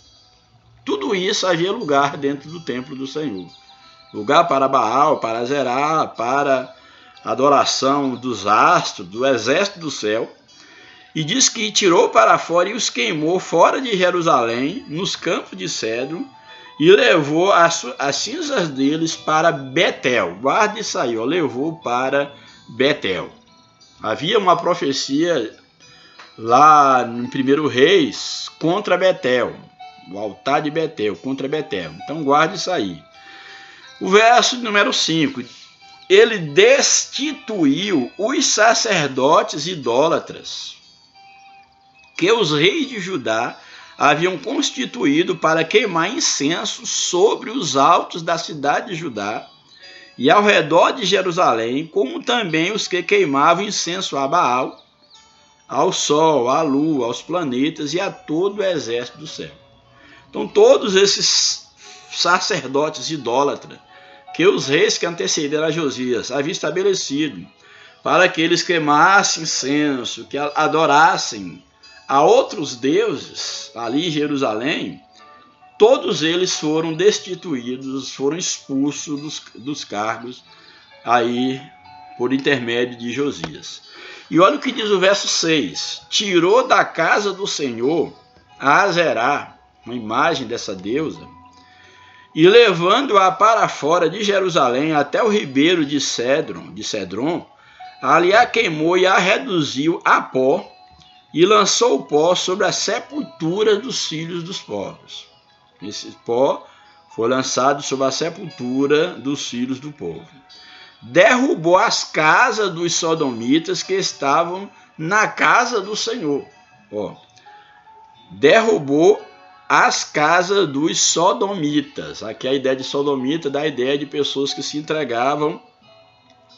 Tudo isso havia lugar dentro do templo do Senhor. Lugar para Baal, para Azerá, para adoração dos astros, do exército do céu. E diz que tirou para fora e os queimou fora de Jerusalém, nos campos de cedro, e levou as cinzas deles para Betel. Guarde isso aí, levou para Betel. Havia uma profecia lá no 1 Reis contra Betel, o altar de Betel, contra Betel. Então guarde isso aí. O verso número 5. Ele destituiu os sacerdotes idólatras que os reis de Judá haviam constituído para queimar incenso sobre os altos da cidade de Judá e ao redor de Jerusalém, como também os que queimavam incenso a Baal, ao sol, à lua, aos planetas e a todo o exército do céu. Então todos esses sacerdotes idólatras que os reis que antecederam a Josias haviam estabelecido para que eles queimassem incenso, que adorassem a outros deuses ali em Jerusalém, todos eles foram destituídos, foram expulsos dos cargos aí por intermédio de Josias. E olha o que diz o verso 6. Tirou da casa do Senhor a Azerá, uma imagem dessa deusa, e levando-a para fora de Jerusalém até o ribeiro de Cedron, ali a queimou e a reduziu a pó, e lançou o pó sobre a sepultura dos filhos dos povos. Esse pó foi lançado sobre a sepultura dos filhos do povo. Derrubou as casas dos sodomitas que estavam na casa do Senhor. Derrubou as casas dos sodomitas. Aqui a ideia de sodomita dá a ideia de pessoas que se entregavam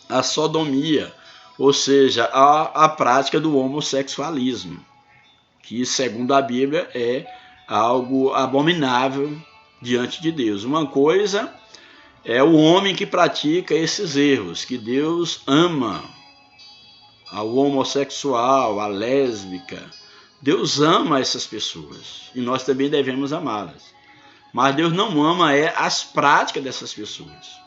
à sodomia, ou seja, a prática do homossexualismo, que segundo a Bíblia é algo abominável diante de Deus. Uma coisa é o homem que pratica esses erros, que Deus ama ao homossexual, a lésbica. Deus ama essas pessoas e nós também devemos amá-las. Mas Deus não ama as práticas dessas pessoas.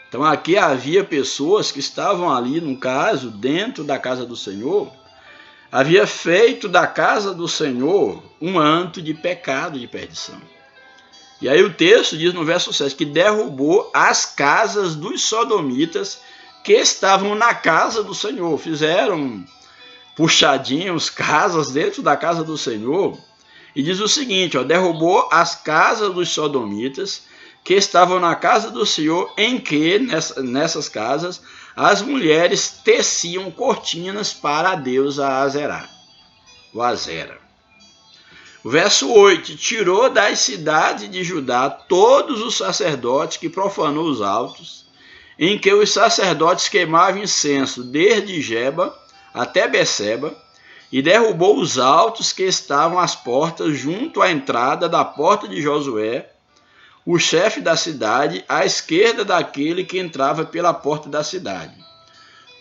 Então aqui havia pessoas que estavam ali, no caso, dentro da casa do Senhor, havia feito da casa do Senhor um antro de pecado, de perdição. E aí o texto diz no verso 7 que derrubou as casas dos sodomitas que estavam na casa do Senhor. Fizeram puxadinhos, casas dentro da casa do Senhor. E diz o seguinte, derrubou as casas dos sodomitas que estavam na casa do Senhor, em que, nessas casas, as mulheres teciam cortinas para a deusa Azerá, o Azera. O verso 8, tirou das cidades de Judá todos os sacerdotes que profanou os altos, em que os sacerdotes queimavam incenso desde Geba até Beceba, e derrubou os altos que estavam às portas junto à entrada da porta de Josué, o chefe da cidade, à esquerda daquele que entrava pela porta da cidade.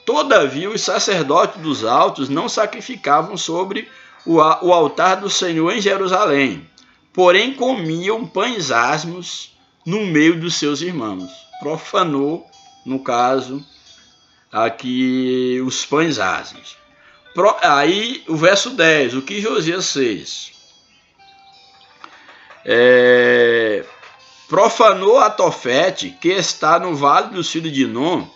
Todavia, os sacerdotes dos altos não sacrificavam sobre o altar do Senhor em Jerusalém, porém comiam pães asmos no meio dos seus irmãos. Profanou, no caso, aqui os pães asmos. Aí o verso 10, o que Josias fez? Profanou a Tofete, que está no vale do filho de Inom,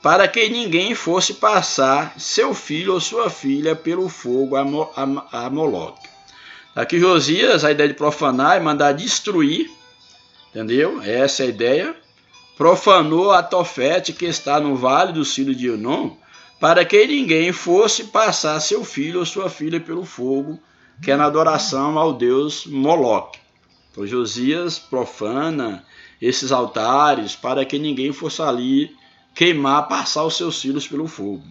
para que ninguém fosse passar seu filho ou sua filha pelo fogo a Moloque. Aqui Josias, a ideia de profanar é mandar destruir, entendeu? Essa é a ideia. Profanou a Tofete, que está no vale do filho de Inom, para que ninguém fosse passar seu filho ou sua filha pelo fogo, que é na adoração ao deus Moloque. Então Josias profana esses altares para que ninguém fosse ali queimar, passar os seus filhos pelo fogo.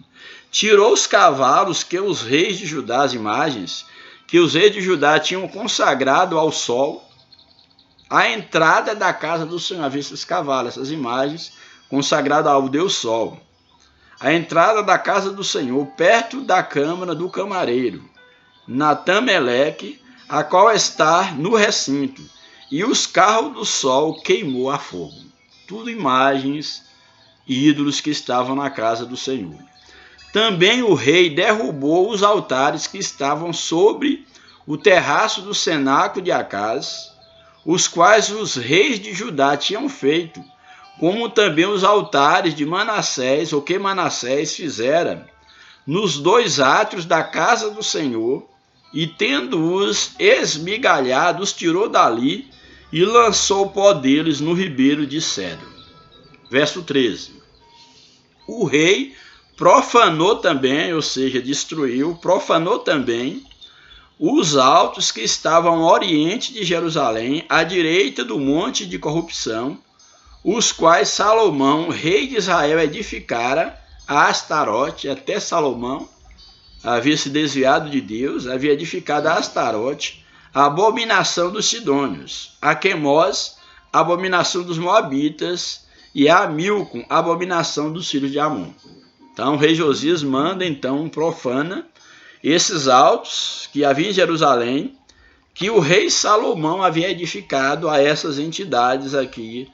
Tirou os cavalos que os reis de Judá, as imagens que os reis de Judá tinham consagrado ao sol, a entrada da casa do Senhor. Havia esses cavalos, essas imagens consagradas ao Deus Sol. A entrada da casa do Senhor, perto da câmara do camareiro, Natã-Meleque, a qual está no recinto, e os carros do sol queimou a fogo. Tudo imagens e ídolos que estavam na casa do Senhor. Também o rei derrubou os altares que estavam sobre o terraço do cenáculo de Acaz, os quais os reis de Judá tinham feito, como também os altares de Manassés, ou que Manassés fizera, nos 2 átrios da casa do Senhor, e tendo-os esmigalhado, os tirou dali e lançou o pó deles no ribeiro de Cedro. Verso 13. O rei profanou também, ou seja, destruiu, profanou também os altos que estavam ao oriente de Jerusalém, à direita do monte de corrupção, os quais Salomão, rei de Israel, edificara a Astarote. Até Salomão havia se desviado de Deus, havia edificado a Astarote, a abominação dos sidônios, a Quemós, a abominação dos moabitas, e a Milcom, a abominação dos filhos de Amon. Então o rei Josias manda, então, profana esses altos que havia em Jerusalém, que o rei Salomão havia edificado a essas entidades aqui,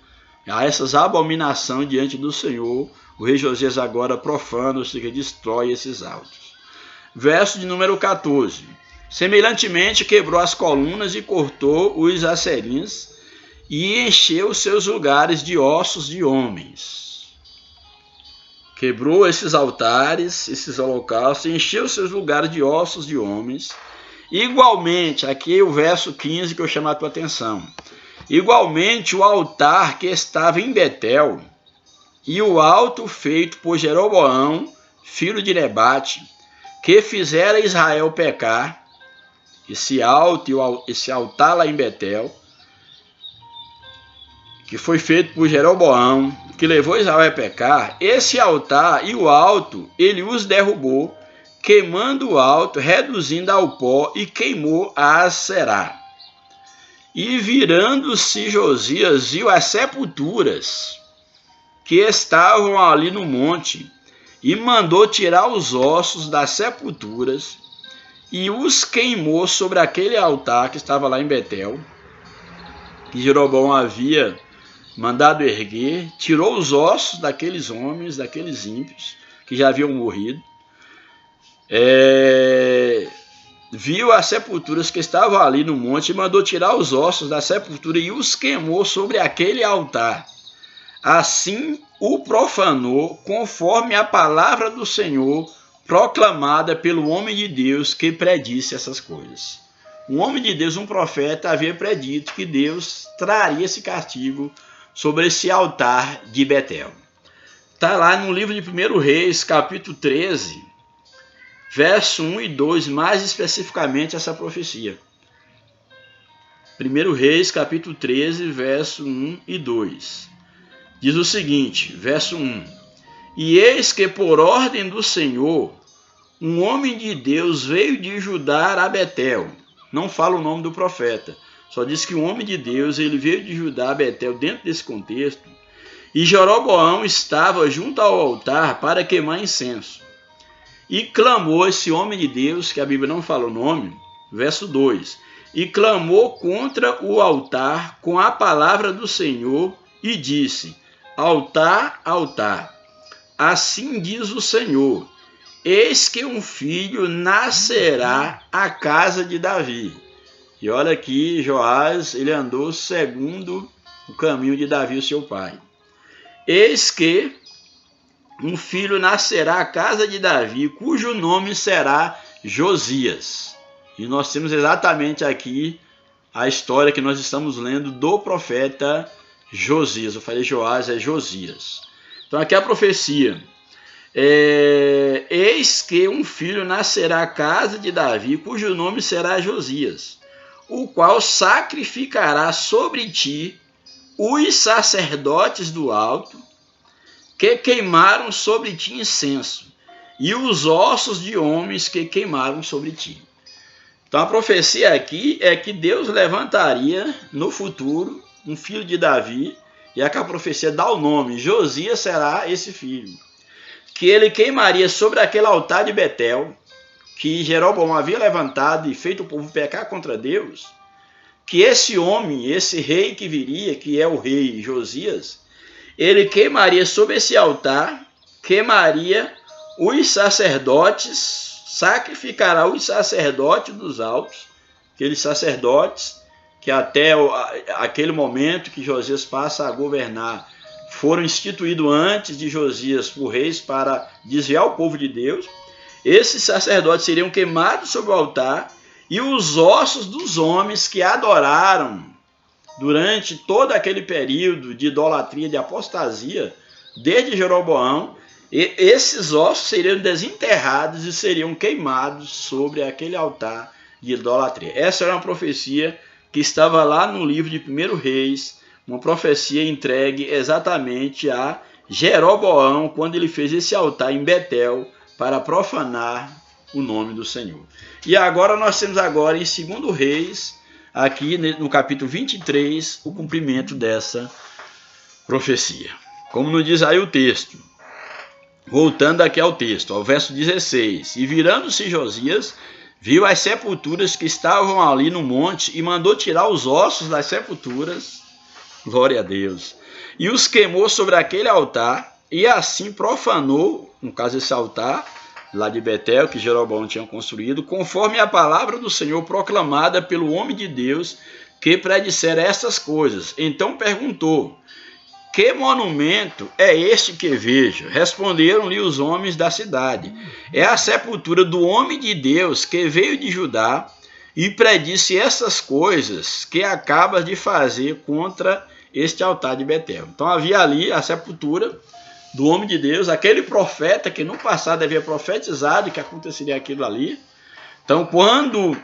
a essas abominações diante do Senhor. O rei Josias agora profana, ou seja, destrói esses altos. Verso de número 14. Semelhantemente quebrou as colunas e cortou os acerins e encheu seus lugares de ossos de homens. Quebrou esses altares, esses holocaustos, e encheu seus lugares de ossos de homens. Igualmente, aqui o verso 15 que eu chamo a tua atenção. Igualmente o altar que estava em Betel e o alto feito por Jeroboão, filho de Nebate, que fizera Israel pecar, esse altar lá em Betel, que foi feito por Jeroboão, que levou Israel a pecar, esse altar e o alto, ele os derrubou, queimando o alto, reduzindo ao pó, e queimou a Aserá. E virando-se Josias, viu as sepulturas que estavam ali no monte, e mandou tirar os ossos das sepulturas, e os queimou sobre aquele altar que estava lá em Betel, que Jeroboão havia mandado erguer, tirou os ossos daqueles homens, daqueles ímpios, que já haviam morrido, viu as sepulturas que estavam ali no monte, e mandou tirar os ossos da sepultura e os queimou sobre aquele altar. Assim o profanou, conforme a palavra do Senhor, proclamada pelo homem de Deus que predisse essas coisas. Um homem de Deus, um profeta, havia predito que Deus traria esse castigo sobre esse altar de Betel. Está lá no livro de 1 Reis, capítulo 13, verso 1 e 2, mais especificamente essa profecia. 1 Reis, capítulo 13, verso 1 e 2. Diz o seguinte, verso 1. E eis que por ordem do Senhor, um homem de Deus veio de Judá a Betel. Não fala o nome do profeta, só diz que um homem de Deus ele veio de Judá a Betel dentro desse contexto. E Jeroboão estava junto ao altar para queimar incenso. E clamou esse homem de Deus, que a Bíblia não fala o nome, verso 2. E clamou contra o altar com a palavra do Senhor e disse: altar, altar, assim diz o Senhor, eis que um filho nascerá à casa de Davi. E olha aqui, Joás, ele andou segundo o caminho de Davi, o seu pai. Eis que um filho nascerá à casa de Davi, cujo nome será Josias. E nós temos exatamente aqui a história que nós estamos lendo do profeta Josias. Eu falei Joás, é Josias. Então aqui a profecia. Eis que um filho nascerá à casa de Davi, cujo nome será Josias, o qual sacrificará sobre ti os sacerdotes do alto, que queimaram sobre ti incenso, e os ossos de homens que queimaram sobre ti. Então a profecia aqui é que Deus levantaria no futuro um filho de Davi, e aqui a profecia dá o nome, Josias será esse filho, que ele queimaria sobre aquele altar de Betel, que Jeroboão havia levantado e feito o povo pecar contra Deus, que esse homem, esse rei que viria, que é o rei Josias, ele queimaria sobre esse altar, queimaria os sacerdotes, sacrificará os sacerdotes dos altos, aqueles sacerdotes que até aquele momento que Josias passa a governar, foram instituídos antes de Josias por reis para desviar o povo de Deus. Esses sacerdotes seriam queimados sobre o altar, e os ossos dos homens que adoraram durante todo aquele período de idolatria, de apostasia, desde Jeroboão, esses ossos seriam desenterrados e seriam queimados sobre aquele altar de idolatria. Essa era uma profecia que estava lá no livro de 1 Reis, uma profecia entregue exatamente a Jeroboão, quando ele fez esse altar em Betel para profanar o nome do Senhor. E agora nós temos agora em 2 Reis, aqui no capítulo 23, o cumprimento dessa profecia. Como nos diz aí o texto, voltando aqui ao texto, ao verso 16. E virando-se Josias, viu as sepulturas que estavam ali no monte e mandou tirar os ossos das sepulturas, glória a Deus, e os queimou sobre aquele altar, e assim profanou, no caso esse altar, lá de Betel, que Jeroboão tinha construído, conforme a palavra do Senhor proclamada pelo homem de Deus, que predissera estas coisas. Então perguntou: que monumento é este que vejo? Responderam-lhe os homens da cidade: é a sepultura do homem de Deus que veio de Judá e predisse essas coisas que acabas de fazer contra este altar de Betel. Então havia ali a sepultura do homem de Deus, aquele profeta que no passado havia profetizado que aconteceria aquilo ali. Então quando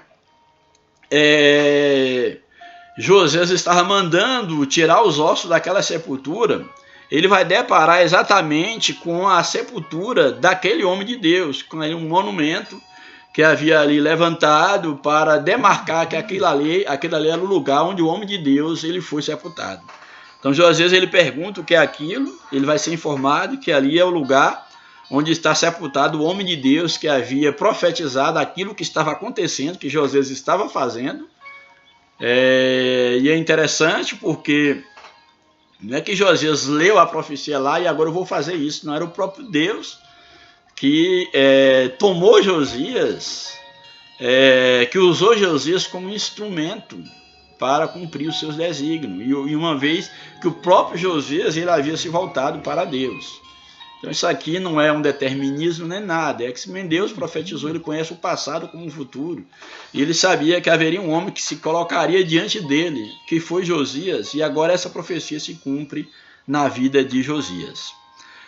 Josias estava mandando tirar os ossos daquela sepultura, ele vai deparar exatamente com a sepultura daquele homem de Deus, com um monumento que havia ali levantado para demarcar que aquilo ali era o lugar onde o homem de Deus ele foi sepultado. Então Josias ele pergunta o que é aquilo, ele vai ser informado que ali é o lugar onde está sepultado o homem de Deus que havia profetizado aquilo que estava acontecendo, que Josias estava fazendo. E é interessante porque não é que Josias leu a profecia lá e agora eu vou fazer isso, não, era o próprio Deus que tomou Josias, que usou Josias como instrumento para cumprir os seus desígnios, e uma vez que o próprio Josias ele havia se voltado para Deus. Então isso aqui não é um determinismo nem nada, é que se Deus profetizou, ele conhece o passado como o futuro, e ele sabia que haveria um homem que se colocaria diante dele, que foi Josias, e agora essa profecia se cumpre na vida de Josias.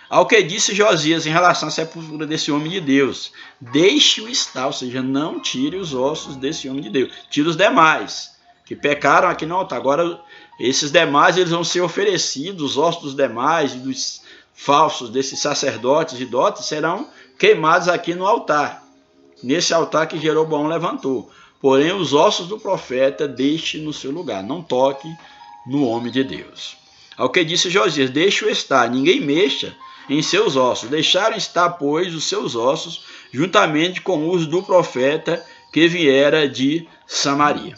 Ao que disse Josias em relação à sepultura desse homem de Deus: deixe-o estar, ou seja, não tire os ossos desse homem de Deus, tire os demais que pecaram aqui no altar. Agora esses demais eles vão ser oferecidos, os ossos dos demais e dos falsos desses sacerdotes e dotes serão queimados aqui no altar. nesse altar que Jeroboão levantou. Porém, os ossos do profeta deixe no seu lugar, não toque no homem de Deus. Ao que disse Josias, deixe-o estar, ninguém mexa em seus ossos. Deixaram estar, pois, os seus ossos, juntamente com os do profeta que viera de Samaria.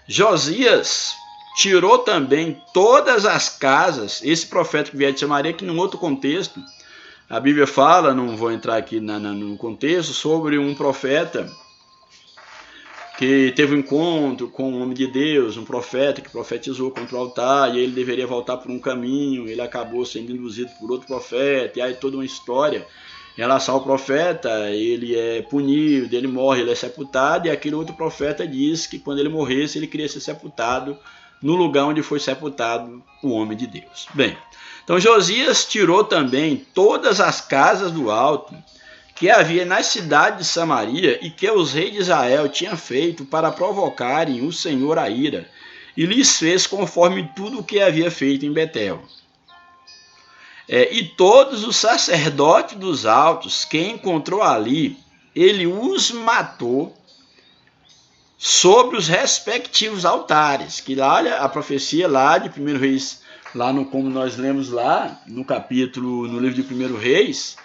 Josias tirou também todas as casas, esse profeta que vier de Samaria, que num outro contexto, a Bíblia fala, não vou entrar aqui no contexto, sobre um profeta que teve um encontro com um homem de Deus, um profeta que profetizou contra o altar, e ele deveria voltar por um caminho, ele acabou sendo induzido por outro profeta, e aí toda uma história em relação ao profeta, ele é punido, ele morre, ele é sepultado, e aquele outro profeta diz que quando ele morresse, ele queria ser sepultado no lugar onde foi sepultado o homem de Deus. Bem, então Josias tirou também todas as casas do alto que havia nas cidades de Samaria e que os reis de Israel tinham feito para provocarem o Senhor a ira, e lhes fez conforme tudo o que havia feito em Betel. E todos os sacerdotes dos altos que encontrou ali, ele os matou sobre os respectivos altares. Que lá, olha, a profecia lá de 1 Reis, lá no, como nós lemos lá no capítulo, no livro de 1 Reis,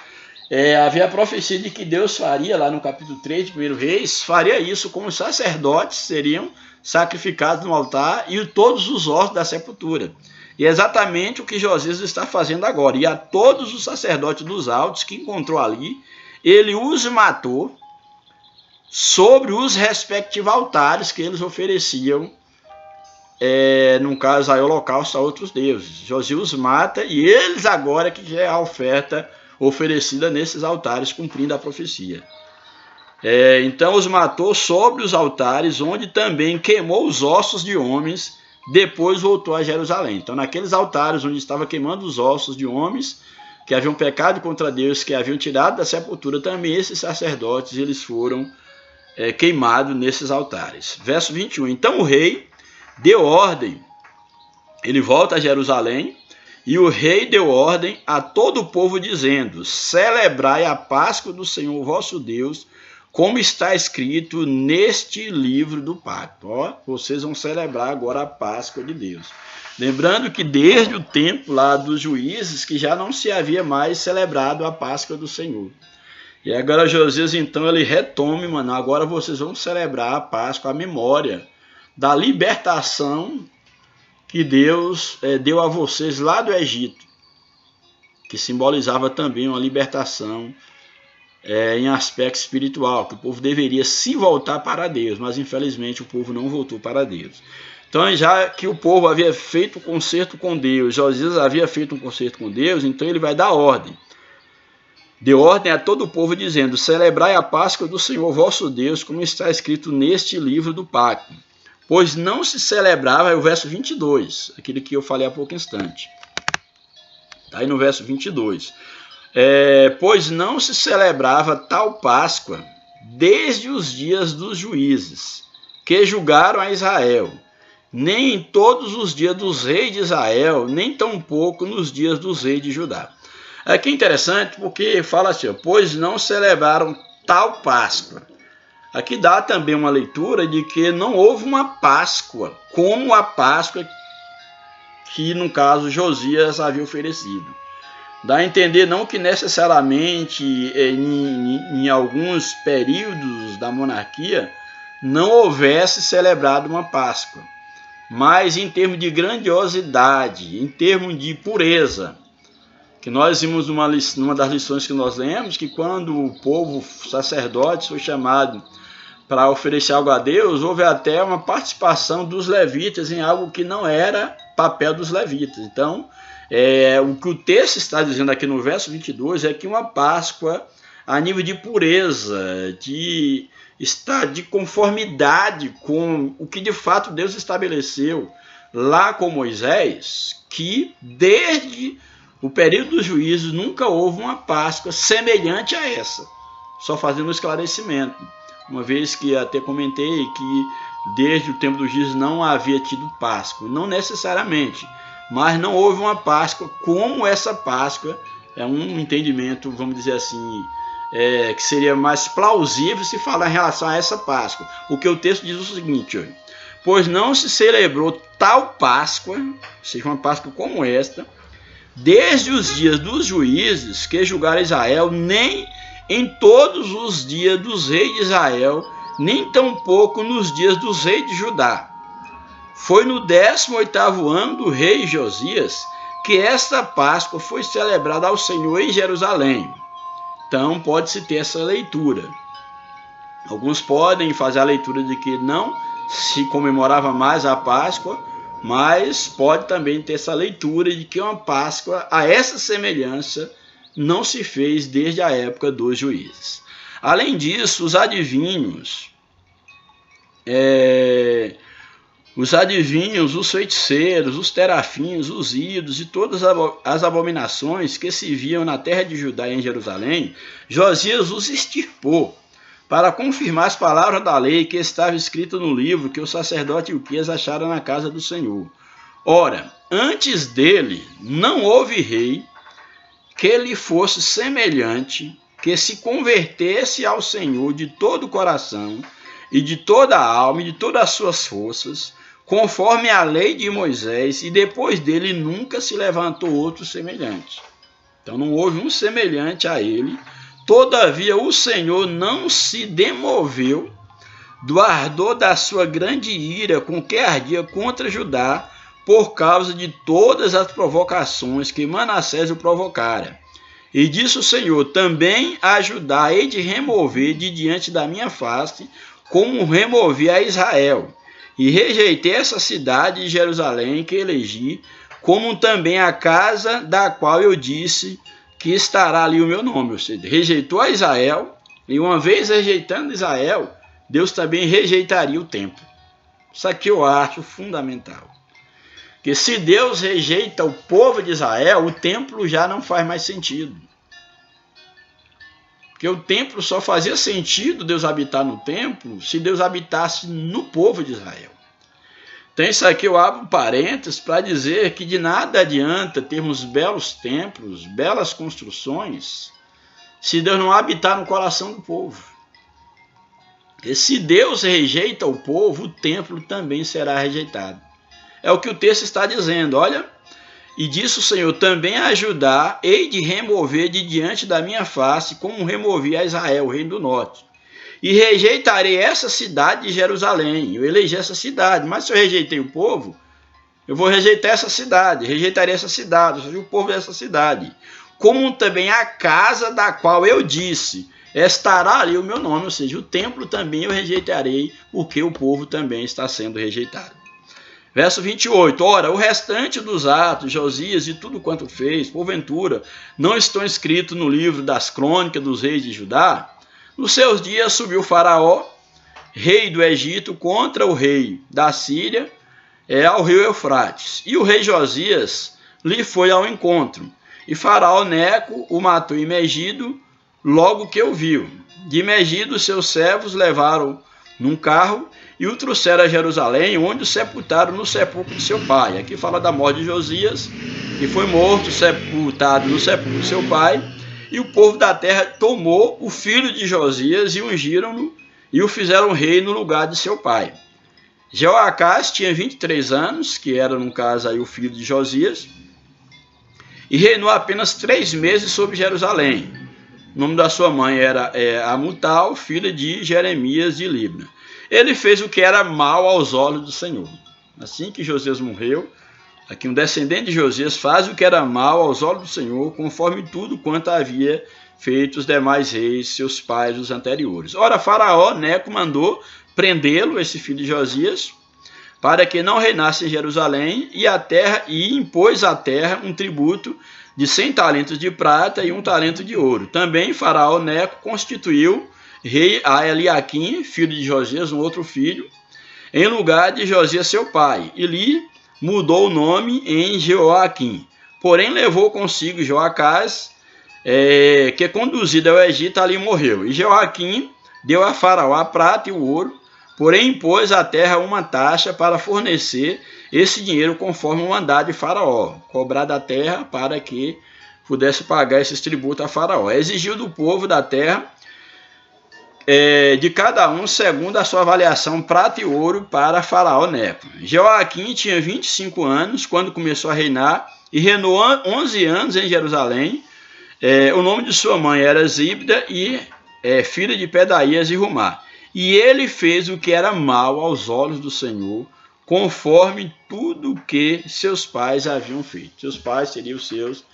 havia a profecia de que Deus faria, lá no capítulo 3 de 1 Reis, faria isso como os sacerdotes seriam sacrificados no altar e todos os ossos da sepultura. E é exatamente o que Josias está fazendo agora. E a todos os sacerdotes dos altos que encontrou ali, ele os matou sobre os respectivos altares que eles ofereciam, no caso, aí, holocausto a outros deuses. Josias os mata e eles agora que já é a oferta oferecida nesses altares, cumprindo a profecia. Então os matou sobre os altares, onde também queimou os ossos de homens. Depois voltou a Jerusalém. Então, naqueles altares onde estava queimando os ossos de homens que haviam pecado contra Deus, que haviam tirado da sepultura, também esses sacerdotes eles foram queimados nesses altares. Verso 21. Então o rei deu ordem, ele volta a Jerusalém, e o rei deu ordem a todo o povo, dizendo: celebrai a Páscoa do Senhor vosso Deus, como está escrito neste livro do pacto. Vocês vão celebrar agora a Páscoa de Deus. Lembrando que desde o tempo lá dos juízes, que já não se havia mais celebrado a Páscoa do Senhor. E agora Josias, então, ele retome, agora vocês vão celebrar a Páscoa, a memória da libertação que Deus deu a vocês lá do Egito, que simbolizava também uma libertação em aspecto espiritual, que o povo deveria se voltar para Deus, mas infelizmente o povo não voltou para Deus. Então, já que o povo havia feito um concerto com Deus, Josias havia feito um concerto com Deus, então ele vai dar ordem. Deu ordem a todo o povo, dizendo: celebrai a Páscoa do Senhor vosso Deus, como está escrito neste livro do pacto. Pois não se celebrava, é o verso 22, aquele que eu falei há pouco instante. Está aí no verso 22. Pois não se celebrava tal Páscoa desde os dias dos juízes, que julgaram a Israel, nem em todos os dias dos reis de Israel, nem tampouco nos dias dos reis de Judá. Aqui é interessante porque fala assim: pois não celebraram tal Páscoa. Aqui dá também uma leitura de que não houve uma Páscoa como a Páscoa que, no caso, Josias havia oferecido. Dá a entender não que necessariamente em alguns períodos da monarquia não houvesse celebrado uma Páscoa, mas em termos de grandiosidade, em termos de pureza, que nós vimos numa das lições que nós lemos, que quando o povo sacerdote foi chamado para oferecer algo a Deus, houve até uma participação dos levitas em algo que não era papel dos levitas. Então, o que o texto está dizendo aqui no verso 22 é que uma Páscoa a nível de pureza, de estar de conformidade com o que de fato Deus estabeleceu lá com Moisés, que desde o período dos juízos nunca houve uma Páscoa semelhante a essa. Só fazendo um esclarecimento, uma vez que até comentei que desde o tempo dos juízes não havia tido Páscoa, não necessariamente, mas não houve uma Páscoa como essa Páscoa. É um entendimento, vamos dizer assim, que seria mais plausível se falar em relação a essa Páscoa. Porque o texto diz o seguinte: pois não se celebrou tal Páscoa, ou seja, uma Páscoa como esta, desde os dias dos juízes que julgaram Israel, nem em todos os dias dos reis de Israel, nem tampouco nos dias dos reis de Judá. Foi no 18º ano do rei Josias que esta Páscoa foi celebrada ao Senhor em Jerusalém. Então pode-se ter essa leitura. Alguns podem fazer a leitura de que não se comemorava mais a Páscoa, mas pode também ter essa leitura de que uma Páscoa a essa semelhança não se fez desde a época dos juízes. Além disso, os adivinhos, os feiticeiros, os terafins, os ídolos e todas as abominações que se viam na terra de Judá e em Jerusalém, Josias os extirpou, para confirmar as palavras da lei que estava escrita no livro que o sacerdote Ilquias achara na casa do Senhor. Ora, antes dele não houve rei que lhe fosse semelhante, que se convertesse ao Senhor de todo o coração e de toda a alma e de todas as suas forças, conforme a lei de Moisés, e depois dele nunca se levantou outro semelhante. Então não houve um semelhante a ele. Todavia o Senhor não se demoveu do ardor da sua grande ira com que ardia contra Judá, por causa de todas as provocações que Manassés o provocara. E disse o Senhor: também a Judá hei de remover de diante da minha face, como removi a Israel. E rejeitei essa cidade de Jerusalém que elegi, como também a casa da qual eu disse que estará ali o meu nome. Ou seja, rejeitou a Israel, e uma vez rejeitando Israel, Deus também rejeitaria o templo. Isso aqui eu acho fundamental. Porque se Deus rejeita o povo de Israel, o templo já não faz mais sentido. Porque o templo só fazia sentido Deus habitar no templo se Deus habitasse no povo de Israel. Então isso aqui eu abro parênteses para dizer que de nada adianta termos belos templos, belas construções, se Deus não habitar no coração do povo. E se Deus rejeita o povo, o templo também será rejeitado. É o que o texto está dizendo, olha. E disse o Senhor: também a Judá hei de remover de diante da minha face, como removi a Israel, o reino do norte. E rejeitarei essa cidade de Jerusalém. Eu elegi essa cidade, mas se eu rejeitei o povo, eu vou rejeitar essa cidade, rejeitarei essa cidade, ou seja, o povo dessa cidade. Como também a casa da qual eu disse, estará ali o meu nome, ou seja, o templo também eu rejeitarei, porque o povo também está sendo rejeitado. Verso 28, ora, o restante dos atos, Josias e tudo quanto fez, porventura, não estão escritos no livro das crônicas dos reis de Judá? Nos seus dias subiu Faraó, rei do Egito, contra o rei da Síria, ao rio Eufrates. E o rei Josias lhe foi ao encontro. E Faraó Neco o matou em Megido, logo que o viu. De Megido, seus servos levaram num carro e o trouxeram a Jerusalém, onde o sepultaram no sepulcro de seu pai. Aqui fala da morte de Josias, que foi morto, sepultado no sepulcro de seu pai. E o povo da terra tomou o filho de Josias e ungiram-no e o fizeram rei no lugar de seu pai. Jeoacás tinha 23 anos, que era, no caso, aí, o filho de Josias, e reinou apenas 3 meses sobre Jerusalém. O nome da sua mãe era Amutal, filha de Jeremias de Libna. Ele fez o que era mal aos olhos do Senhor. Assim que Josias morreu, aqui um descendente de Josias faz o que era mal aos olhos do Senhor, conforme tudo quanto havia feito os demais reis, seus pais, os anteriores. Ora, Faraó Neco mandou prendê-lo, esse filho de Josias, para que não reinasse em Jerusalém, e impôs à terra um tributo de 100 talentos de prata e 1 talento de ouro. Também Faraó Neco constituiu rei a Eliaquim, filho de Josias, um outro filho, em lugar de Josias seu pai, e lhe mudou o nome em Jeoaquim. Porém levou consigo Joacás, que conduzido ao Egito ali morreu. E Jeoaquim deu a Faraó a prata e o ouro, porém impôs à terra uma taxa para fornecer esse dinheiro conforme o mandado de Faraó, cobrar da terra para que pudesse pagar esses tributos a Faraó. Exigiu do povo da terra, de cada um, segundo a sua avaliação, prata e ouro para Faraó Neco. Jeoaquim tinha 25 anos quando começou a reinar e reinou 11 anos em Jerusalém. O nome de sua mãe era Zíbida e filha de Pedaías e Rumá. E ele fez o que era mal aos olhos do Senhor, conforme tudo o que seus pais haviam feito. Seus pais seriam os seus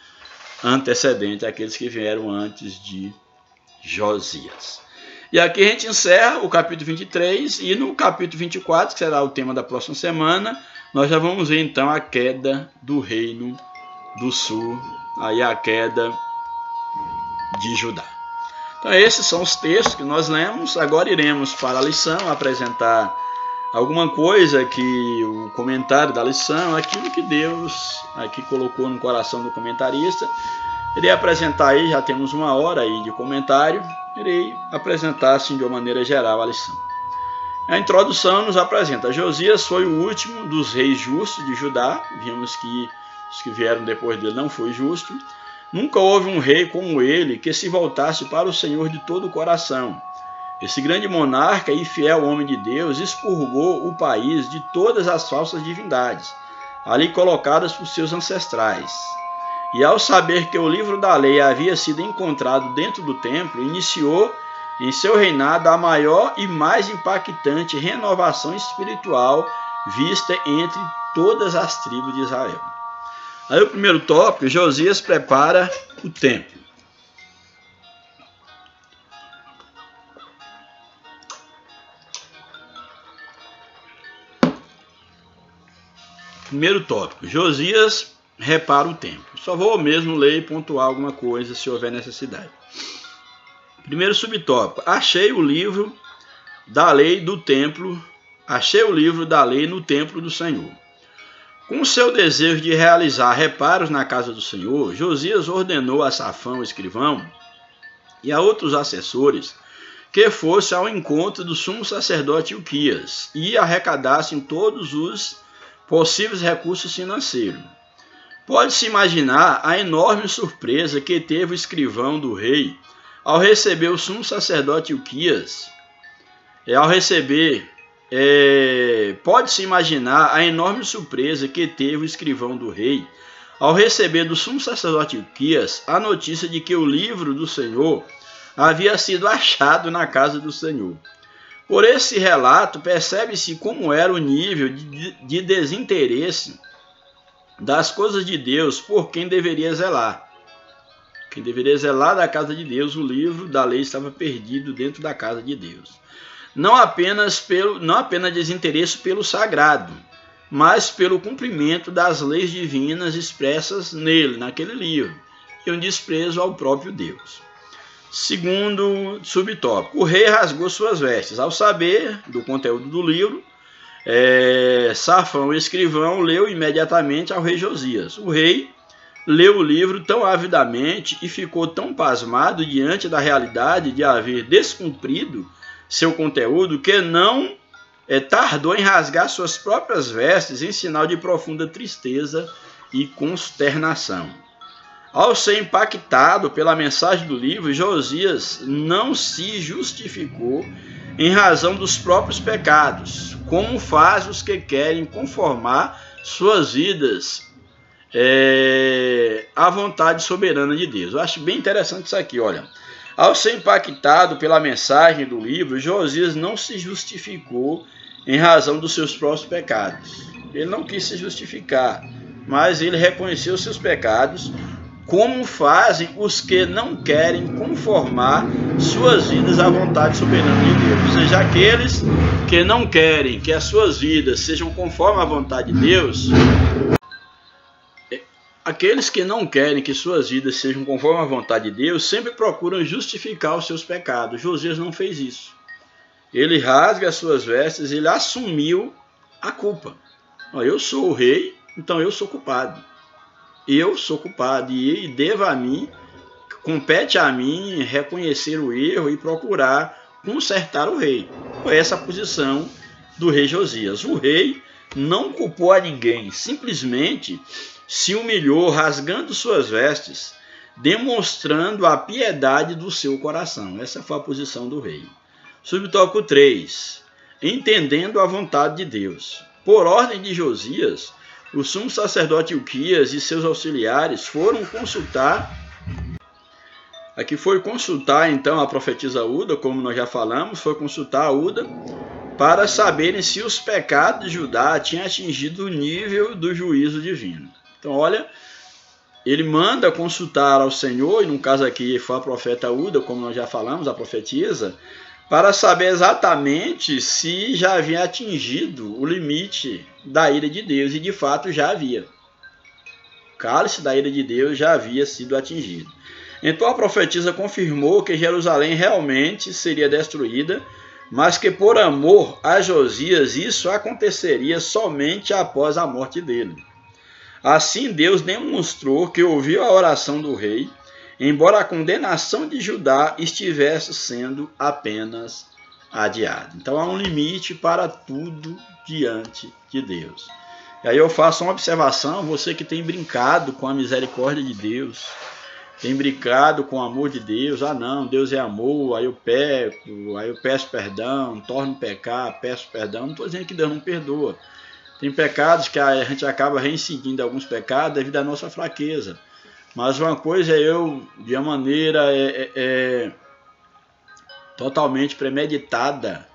antecedentes, aqueles que vieram antes de Josias. E aqui a gente encerra o capítulo 23, e no capítulo 24, que será o tema da próxima semana, nós já vamos ver então a queda do reino do sul, aí a queda de Judá. Então esses são os textos que nós lemos. Agora iremos para a lição, apresentar alguma coisa que o comentário da lição, aquilo que Deus aqui colocou no coração do comentarista. Irei apresentar aí, já temos 1 hora aí de comentário, irei apresentar assim de uma maneira geral a lição. A introdução nos apresenta: Josias foi o último dos reis justos de Judá. Vimos que os que vieram depois dele não foi justo. Nunca houve um rei como ele que se voltasse para o Senhor de todo o coração. Esse grande monarca e fiel homem de Deus expurgou o país de todas as falsas divindades, ali colocadas por seus ancestrais. E ao saber que o livro da lei havia sido encontrado dentro do templo, iniciou em seu reinado a maior e mais impactante renovação espiritual vista entre todas as tribos de Israel. Aí o primeiro tópico: Josias prepara o templo. Primeiro tópico: Josias repara o templo. Só vou mesmo ler e pontuar alguma coisa se houver necessidade. Primeiro subtópico: achei o livro da lei do templo. Achei o livro da lei no templo do Senhor. Com o seu desejo de realizar reparos na casa do Senhor, Josias ordenou a Safã, o escrivão, e a outros assessores que fossem ao encontro do sumo sacerdote Ilquias e arrecadassem todos os possíveis recursos financeiros. Pode-se imaginar a enorme surpresa que teve o escrivão do rei ao receber o sumo sacerdote Ilquias. Pode-se imaginar a enorme surpresa que teve o escrivão do rei ao receber do sumo sacerdote Ilquias a notícia de que o livro do Senhor havia sido achado na casa do Senhor. Por esse relato, percebe-se como era o nível de desinteresse das coisas de Deus por quem deveria zelar. Quem deveria zelar da casa de Deus, o livro da lei estava perdido dentro da casa de Deus. Não apenas desinteresse pelo sagrado, mas pelo cumprimento das leis divinas expressas nele, naquele livro, e um desprezo ao próprio Deus. Segundo subtópico: o rei rasgou suas vestes. Ao saber do conteúdo do livro, Safã, o escrivão, leu imediatamente ao rei Josias. O rei leu o livro tão avidamente e ficou tão pasmado diante da realidade de haver descumprido seu conteúdo que não tardou em rasgar suas próprias vestes em sinal de profunda tristeza e consternação. Ao ser impactado pela mensagem do livro, Josias não se justificou em razão dos próprios pecados, como faz os que querem conformar suas vidas à vontade soberana de Deus. Eu acho bem interessante isso aqui, olha. Ao ser impactado pela mensagem do livro, Josias não se justificou em razão dos seus próprios pecados. Ele não quis se justificar, mas ele reconheceu seus pecados, como fazem os que não querem conformar suas vidas à vontade soberana de Deus. Ou seja, aqueles que não querem que as suas vidas sejam conforme à vontade de Deus, aqueles que não querem que suas vidas sejam conforme à vontade de Deus sempre procuram justificar os seus pecados. Josias não fez isso. Ele rasga as suas vestes, ele assumiu a culpa. Eu sou o rei, então eu sou culpado. Eu sou culpado e devo a mim, compete a mim reconhecer o erro e procurar consertar o rei. Foi essa a posição do rei Josias. O rei não culpou a ninguém, simplesmente se humilhou rasgando suas vestes, demonstrando a piedade do seu coração. Essa foi a posição do rei. Subtópico 3. Entendendo a vontade de Deus. Por ordem de Josias, o sumo sacerdote Ilquias e seus auxiliares foram consultar. Aqui foi consultar então a profetisa Uda, como nós já falamos, foi consultar a Uda para saberem se os pecados de Judá tinham atingido o nível do juízo divino. Então, olha, ele manda consultar ao Senhor, e no caso aqui foi a profeta Uda, como nós já falamos, a profetisa, para saber exatamente se já havia atingido o limite da ira de Deus, e de fato já havia. O cálice da ira de Deus já havia sido atingido. Então a profetisa confirmou que Jerusalém realmente seria destruída, mas que por amor a Josias isso aconteceria somente após a morte dele. Assim Deus demonstrou que ouviu a oração do rei, embora a condenação de Judá estivesse sendo apenas adiada. Então há um limite para tudo diante de Deus. E aí eu faço uma observação, você que tem brincado com a misericórdia de Deus, tem brincado com o amor de Deus, não, Deus é amor, aí eu peco, aí eu peço perdão, torno a pecar, peço perdão, não estou dizendo que Deus não perdoa. Tem pecados que a gente acaba reincidindo alguns pecados devido à nossa fraqueza. Mas uma coisa é eu, de uma maneira totalmente premeditada,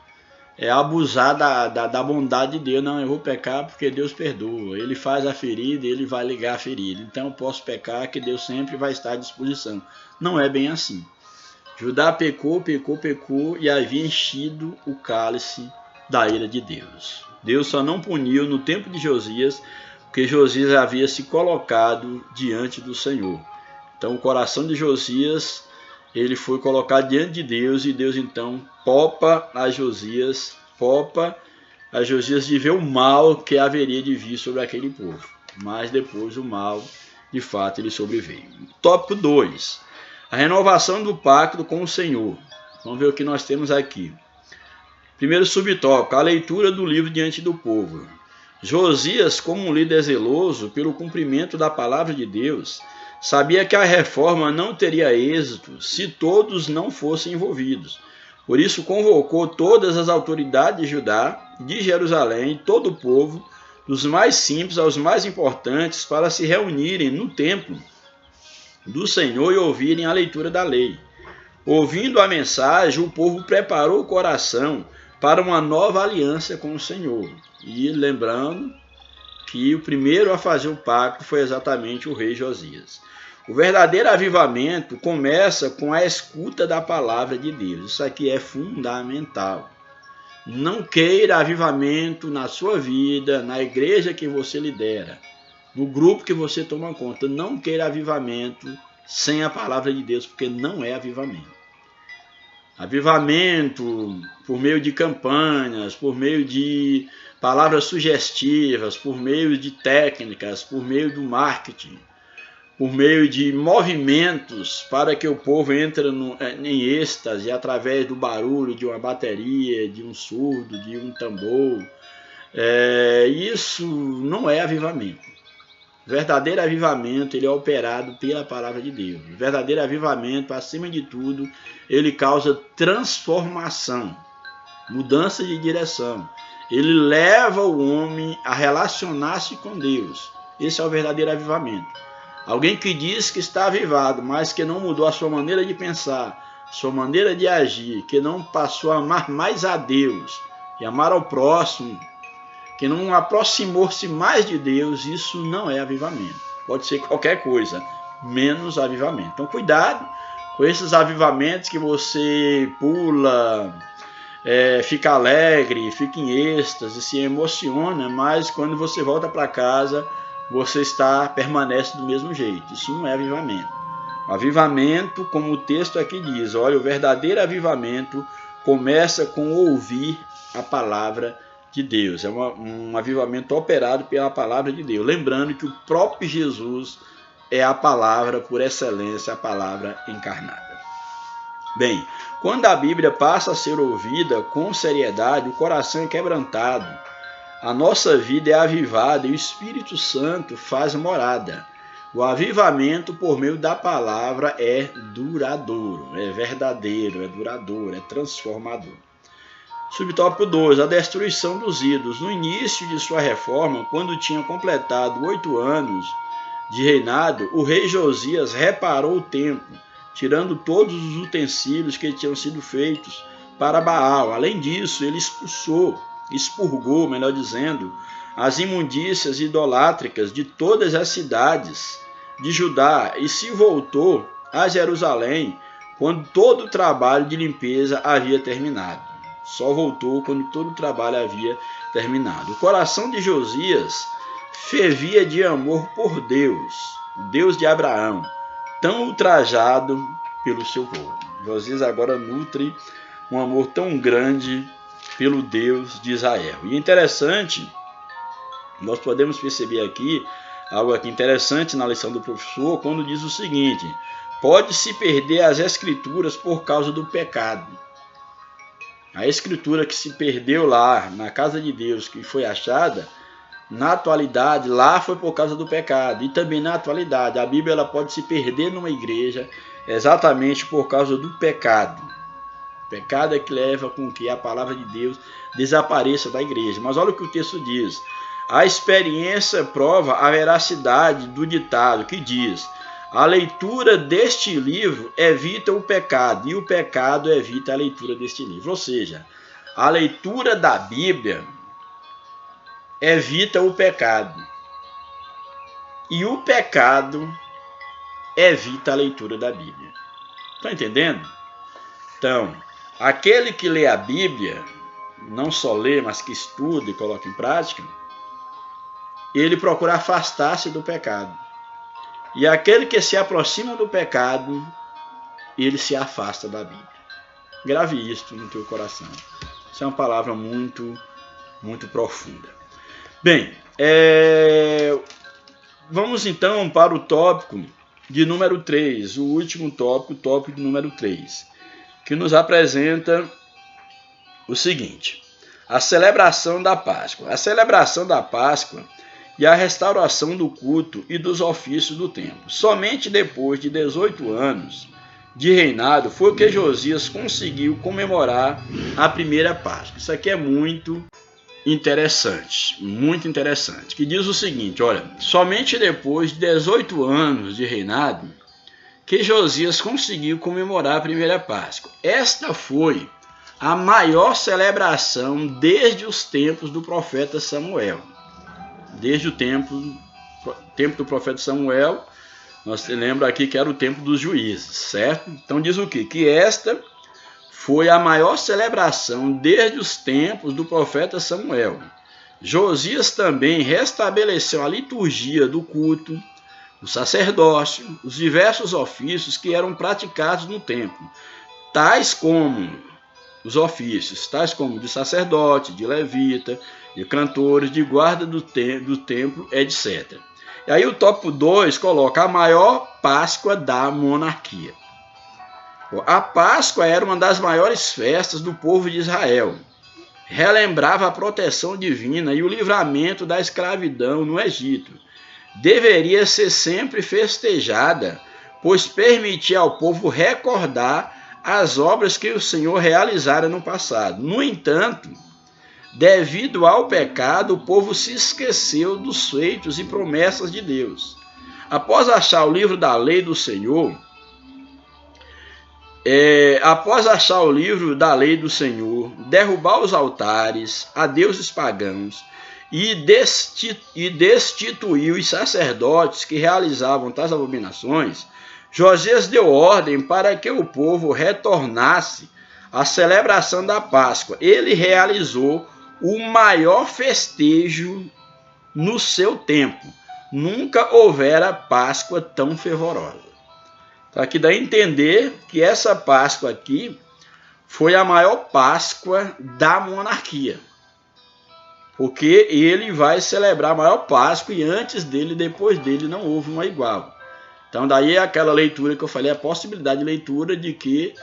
abusar da bondade de Deus. Não, eu vou pecar porque Deus perdoa. Ele faz a ferida e ele vai ligar a ferida. Então eu posso pecar que Deus sempre vai estar à disposição. Não é bem assim. Judá pecou e havia enchido o cálice da ira de Deus. Deus só não puniu no tempo de Josias, porque Josias havia se colocado diante do Senhor. Então o coração de Josias, ele foi colocado diante de Deus, e Deus então popa a Josias de ver o mal que haveria de vir sobre aquele povo. Mas depois o mal, de fato, ele sobreveio. Tópico 2. A renovação do pacto com o Senhor. Vamos ver o que nós temos aqui. Primeiro subtópico, a leitura do livro diante do povo. Josias, como um líder zeloso pelo cumprimento da palavra de Deus, sabia que a reforma não teria êxito se todos não fossem envolvidos. Por isso convocou todas as autoridades de Judá, de Jerusalém, todo o povo, dos mais simples aos mais importantes, para se reunirem no templo do Senhor e ouvirem a leitura da lei. Ouvindo a mensagem, o povo preparou o coração para uma nova aliança com o Senhor. E lembrando que o primeiro a fazer o pacto foi exatamente o rei Josias. O verdadeiro avivamento começa com a escuta da palavra de Deus. Isso aqui é fundamental. Não queira avivamento na sua vida, na igreja que você lidera, no grupo que você toma conta. Não queira avivamento sem a palavra de Deus, porque não é avivamento. Avivamento por meio de campanhas, por meio de palavras sugestivas, por meio de técnicas, por meio do marketing, por meio de movimentos para que o povo entre em êxtase através do barulho de uma bateria, de um surdo, de um tambor. Isso não é avivamento. O verdadeiro avivamento, ele é operado pela palavra de Deus. O verdadeiro avivamento, acima de tudo, ele causa transformação, mudança de direção. Ele leva o homem a relacionar-se com Deus. Esse é o verdadeiro avivamento. Alguém que diz que está avivado, mas que não mudou a sua maneira de pensar, sua maneira de agir, que não passou a amar mais a Deus e amar ao próximo, que não aproximou-se mais de Deus, isso não é avivamento. Pode ser qualquer coisa, menos avivamento. Então cuidado com esses avivamentos que você pula, fica alegre, fica em êxtase, se emociona, mas quando você volta para casa, você permanece do mesmo jeito. Isso não é avivamento. O avivamento, como o texto aqui diz, olha, o verdadeiro avivamento começa com ouvir a palavra de Deus. É um avivamento operado pela palavra de Deus. Lembrando que o próprio Jesus é a palavra por excelência, a palavra encarnada. Bem, quando a Bíblia passa a ser ouvida com seriedade, o coração é quebrantado, a nossa vida é avivada e o Espírito Santo faz morada. O avivamento por meio da palavra é duradouro, é verdadeiro, é duradouro, é transformador. Subtópico 2. A destruição dos ídolos. No início de sua reforma, quando tinha completado 8 anos de reinado, o rei Josias reparou o templo, tirando todos os utensílios que tinham sido feitos para Baal. Além disso, ele expurgou, melhor dizendo, as imundícias idolátricas de todas as cidades de Judá e se voltou a Jerusalém quando todo o trabalho de limpeza havia terminado. Só voltou quando todo o trabalho havia terminado. O coração de Josias fervia de amor por Deus, Deus de Abraão, tão ultrajado pelo seu povo. Josias agora nutre um amor tão grande pelo Deus de Israel. E é interessante, nós podemos perceber aqui, algo aqui interessante na lição do professor, quando diz o seguinte: pode-se perder as escrituras por causa do pecado. A escritura que se perdeu lá na casa de Deus, que foi achada, na atualidade, lá foi por causa do pecado. E também na atualidade, a Bíblia ela pode se perder numa igreja exatamente por causa do pecado. O pecado é que leva com que a palavra de Deus desapareça da igreja. Mas olha o que o texto diz. A experiência prova a veracidade do ditado que diz: a leitura deste livro evita o pecado, e o pecado evita a leitura deste livro. Ou seja, a leitura da Bíblia evita o pecado, e o pecado evita a leitura da Bíblia. Estão entendendo? Então, aquele que lê a Bíblia, não só lê, mas que estuda e coloca em prática, ele procura afastar-se do pecado. E aquele que se aproxima do pecado, ele se afasta da Bíblia. Grave isto no teu coração. Isso é uma palavra muito, muito profunda. Bem, vamos então para o tópico de número 3, o último tópico, o tópico número 3, que nos apresenta o seguinte: a celebração da Páscoa. A celebração da Páscoa e a restauração do culto e dos ofícios do templo. Somente depois de 18 anos de reinado foi que Josias conseguiu comemorar a primeira Páscoa. Isso aqui é muito interessante, que diz o seguinte: olha, somente depois de 18 anos de reinado que Josias conseguiu comemorar a primeira Páscoa. Esta foi a maior celebração desde os tempos do profeta Samuel. Desde o tempo do profeta Samuel, nós lembramos aqui que era o tempo dos juízes, certo? Então diz o quê? Que esta foi a maior celebração desde os tempos do profeta Samuel. Josias também restabeleceu a liturgia do culto, o sacerdócio, os diversos ofícios que eram praticados no templo, tais como os ofícios, tais como de sacerdote, de levita, de cantores, de guarda do templo, etc. E aí o tópico 2 coloca a maior Páscoa da monarquia. A Páscoa era uma das maiores festas do povo de Israel. Relembrava a proteção divina e o livramento da escravidão no Egito. Deveria ser sempre festejada, pois permitia ao povo recordar as obras que o Senhor realizara no passado. No entanto, devido ao pecado, o povo se esqueceu dos feitos e promessas de Deus. Após achar o livro da lei do Senhor, derrubar os altares a deuses pagãos e destituir os sacerdotes que realizavam tais abominações, Josias deu ordem para que o povo retornasse à celebração da Páscoa. Ele realizou o maior festejo no seu tempo. Nunca houvera Páscoa tão fervorosa. Então aqui dá a entender que essa Páscoa aqui foi a maior Páscoa da monarquia. Porque ele vai celebrar a maior Páscoa e antes dele e depois dele não houve uma igual. Então daí é aquela leitura que eu falei, a possibilidade de leitura de que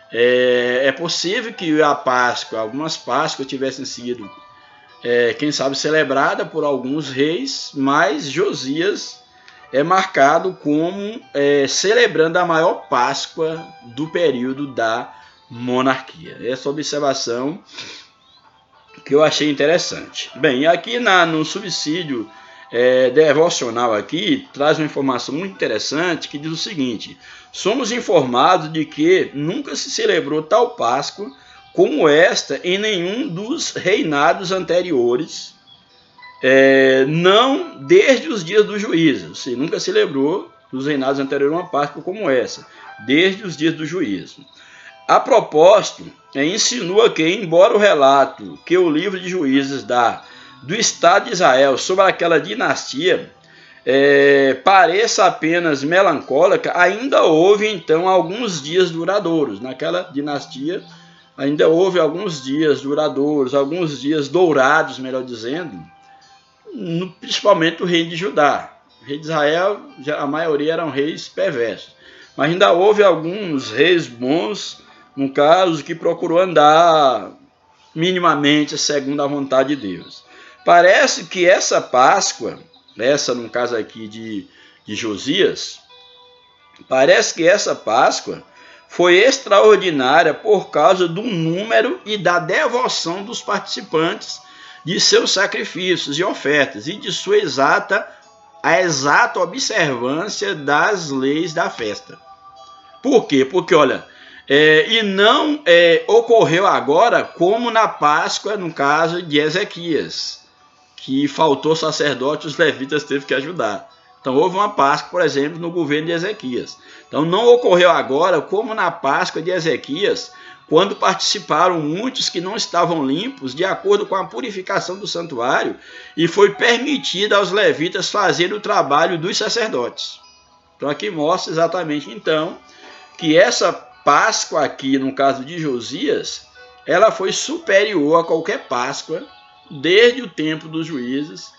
é possível que a Páscoa, algumas Páscoas tivessem sido, quem sabe, celebrada por alguns reis, mas Josias, é marcado como celebrando a maior Páscoa do período da monarquia. Essa observação que eu achei interessante. Bem, aqui no subsídio devocional aqui, traz uma informação muito interessante que diz o seguinte: somos informados de que nunca se celebrou tal Páscoa como esta em nenhum dos reinados anteriores, não desde os dias do juízo. Se nunca celebrou nos reinados anteriores uma Páscoa como essa, desde os dias do juízo. A propósito, insinua que, embora o relato que o livro de Juízes dá do Estado de Israel sobre aquela dinastia pareça apenas melancólica, ainda houve então alguns dias duradouros. Naquela dinastia ainda houve alguns dias duradouros, alguns dias dourados, melhor dizendo, principalmente o rei de Judá. O rei de Israel, a maioria eram reis perversos, mas ainda houve alguns reis bons, no caso, que procurou andar minimamente segundo a vontade de Deus. Parece que essa Páscoa, no caso aqui de Josias, parece que essa Páscoa foi extraordinária por causa do número e da devoção dos participantes de seus sacrifícios e ofertas e de sua exata observância das leis da festa. Por quê? Porque, olha, e não ocorreu agora como na Páscoa, no caso de Ezequias, que faltou sacerdote, os levitas teve que ajudar. Então houve uma Páscoa, por exemplo, no governo de Ezequias. Então não ocorreu agora como na Páscoa de Ezequias, quando participaram muitos que não estavam limpos, de acordo com a purificação do santuário, e foi permitido aos levitas fazer o trabalho dos sacerdotes. Então aqui mostra exatamente, então, que essa Páscoa aqui, no caso de Josias, ela foi superior a qualquer Páscoa, desde o tempo dos juízes,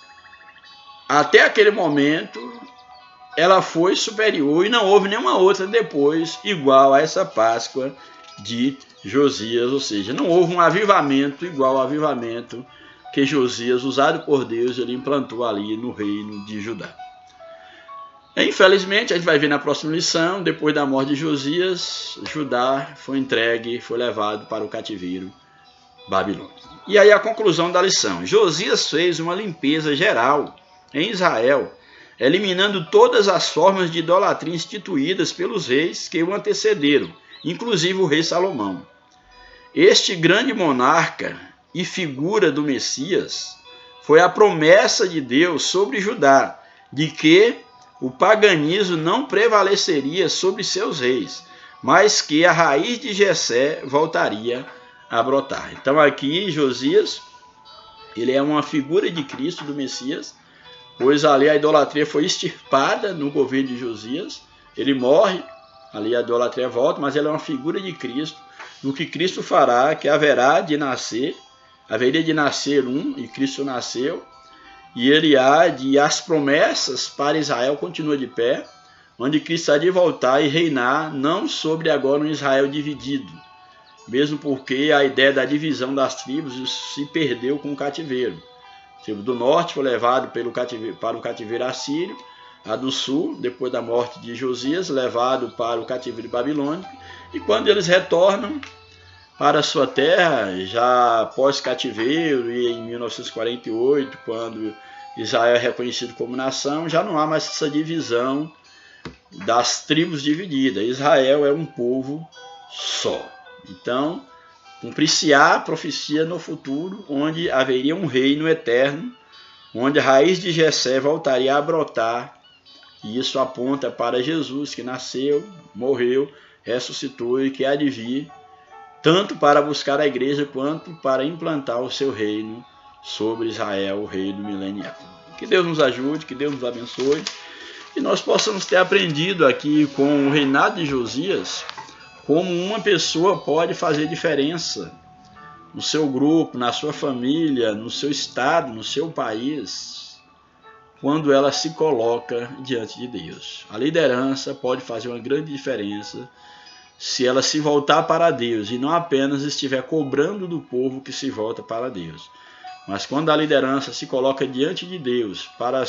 até aquele momento, ela foi superior e não houve nenhuma outra depois igual a essa Páscoa de Josias, ou seja, não houve um avivamento igual ao avivamento que Josias, usado por Deus, ele implantou ali no reino de Judá. Infelizmente, a gente vai ver na próxima lição, depois da morte de Josias, Judá foi entregue, foi levado para o cativeiro babilônico. E aí a conclusão da lição: Josias fez uma limpeza geral em Israel, eliminando todas as formas de idolatria instituídas pelos reis que o antecederam, inclusive o rei Salomão. Este grande monarca e figura do Messias foi a promessa de Deus sobre Judá, de que o paganismo não prevaleceria sobre seus reis, mas que a raiz de Jessé voltaria a brotar. Então aqui Josias, ele é uma figura de Cristo, do Messias, pois ali a idolatria foi extirpada no governo de Josias, ele morre, ali a idolatria volta, mas ela é uma figura de Cristo, no que Cristo fará, que haveria de nascer um, e Cristo nasceu, e ele há de, as promessas para Israel continuam de pé, onde Cristo há de voltar e reinar, não sobre agora um Israel dividido, mesmo porque a ideia da divisão das tribos se perdeu com o cativeiro. A tribo do norte foi levado para o cativeiro assírio, a do sul, depois da morte de Josias, levado para o cativeiro babilônico, e quando eles retornam para a sua terra, já pós-cativeiro, e em 1948, quando Israel é reconhecido como nação, já não há mais essa divisão das tribos divididas. Israel é um povo só. Então, cumprir-se-á a profecia no futuro, onde haveria um reino eterno, onde a raiz de Jessé voltaria a brotar, e isso aponta para Jesus, que nasceu, morreu, ressuscitou e que há de vir, tanto para buscar a igreja, quanto para implantar o seu reino sobre Israel, o reino milenial. Que Deus nos ajude, que Deus nos abençoe, que nós possamos ter aprendido aqui com o reinado de Josias, como uma pessoa pode fazer diferença no seu grupo, na sua família, no seu estado, no seu país, quando ela se coloca diante de Deus. A liderança pode fazer uma grande diferença se ela se voltar para Deus e não apenas estiver cobrando do povo que se volta para Deus. Mas quando a liderança se coloca diante de Deus para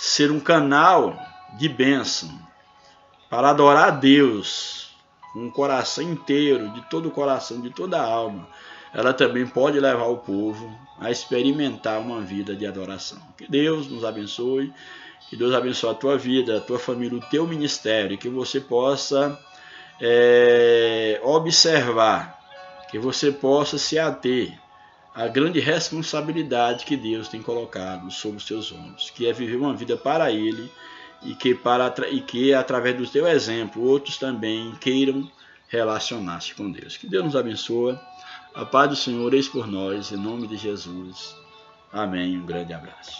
ser um canal de bênção para adorar a Deus com o coração inteiro, de todo o coração, de toda a alma, ela também pode levar o povo a experimentar uma vida de adoração. Que Deus nos abençoe, que Deus abençoe a tua vida, a tua família, o teu ministério, que você possa observar, que você possa se ater à grande responsabilidade que Deus tem colocado sobre os seus ombros, que é viver uma vida para Ele, e que através do teu exemplo outros também queiram relacionar-se com Deus. Que Deus nos abençoe. A paz do Senhor eis por nós, em nome de Jesus. Amém. Um grande abraço.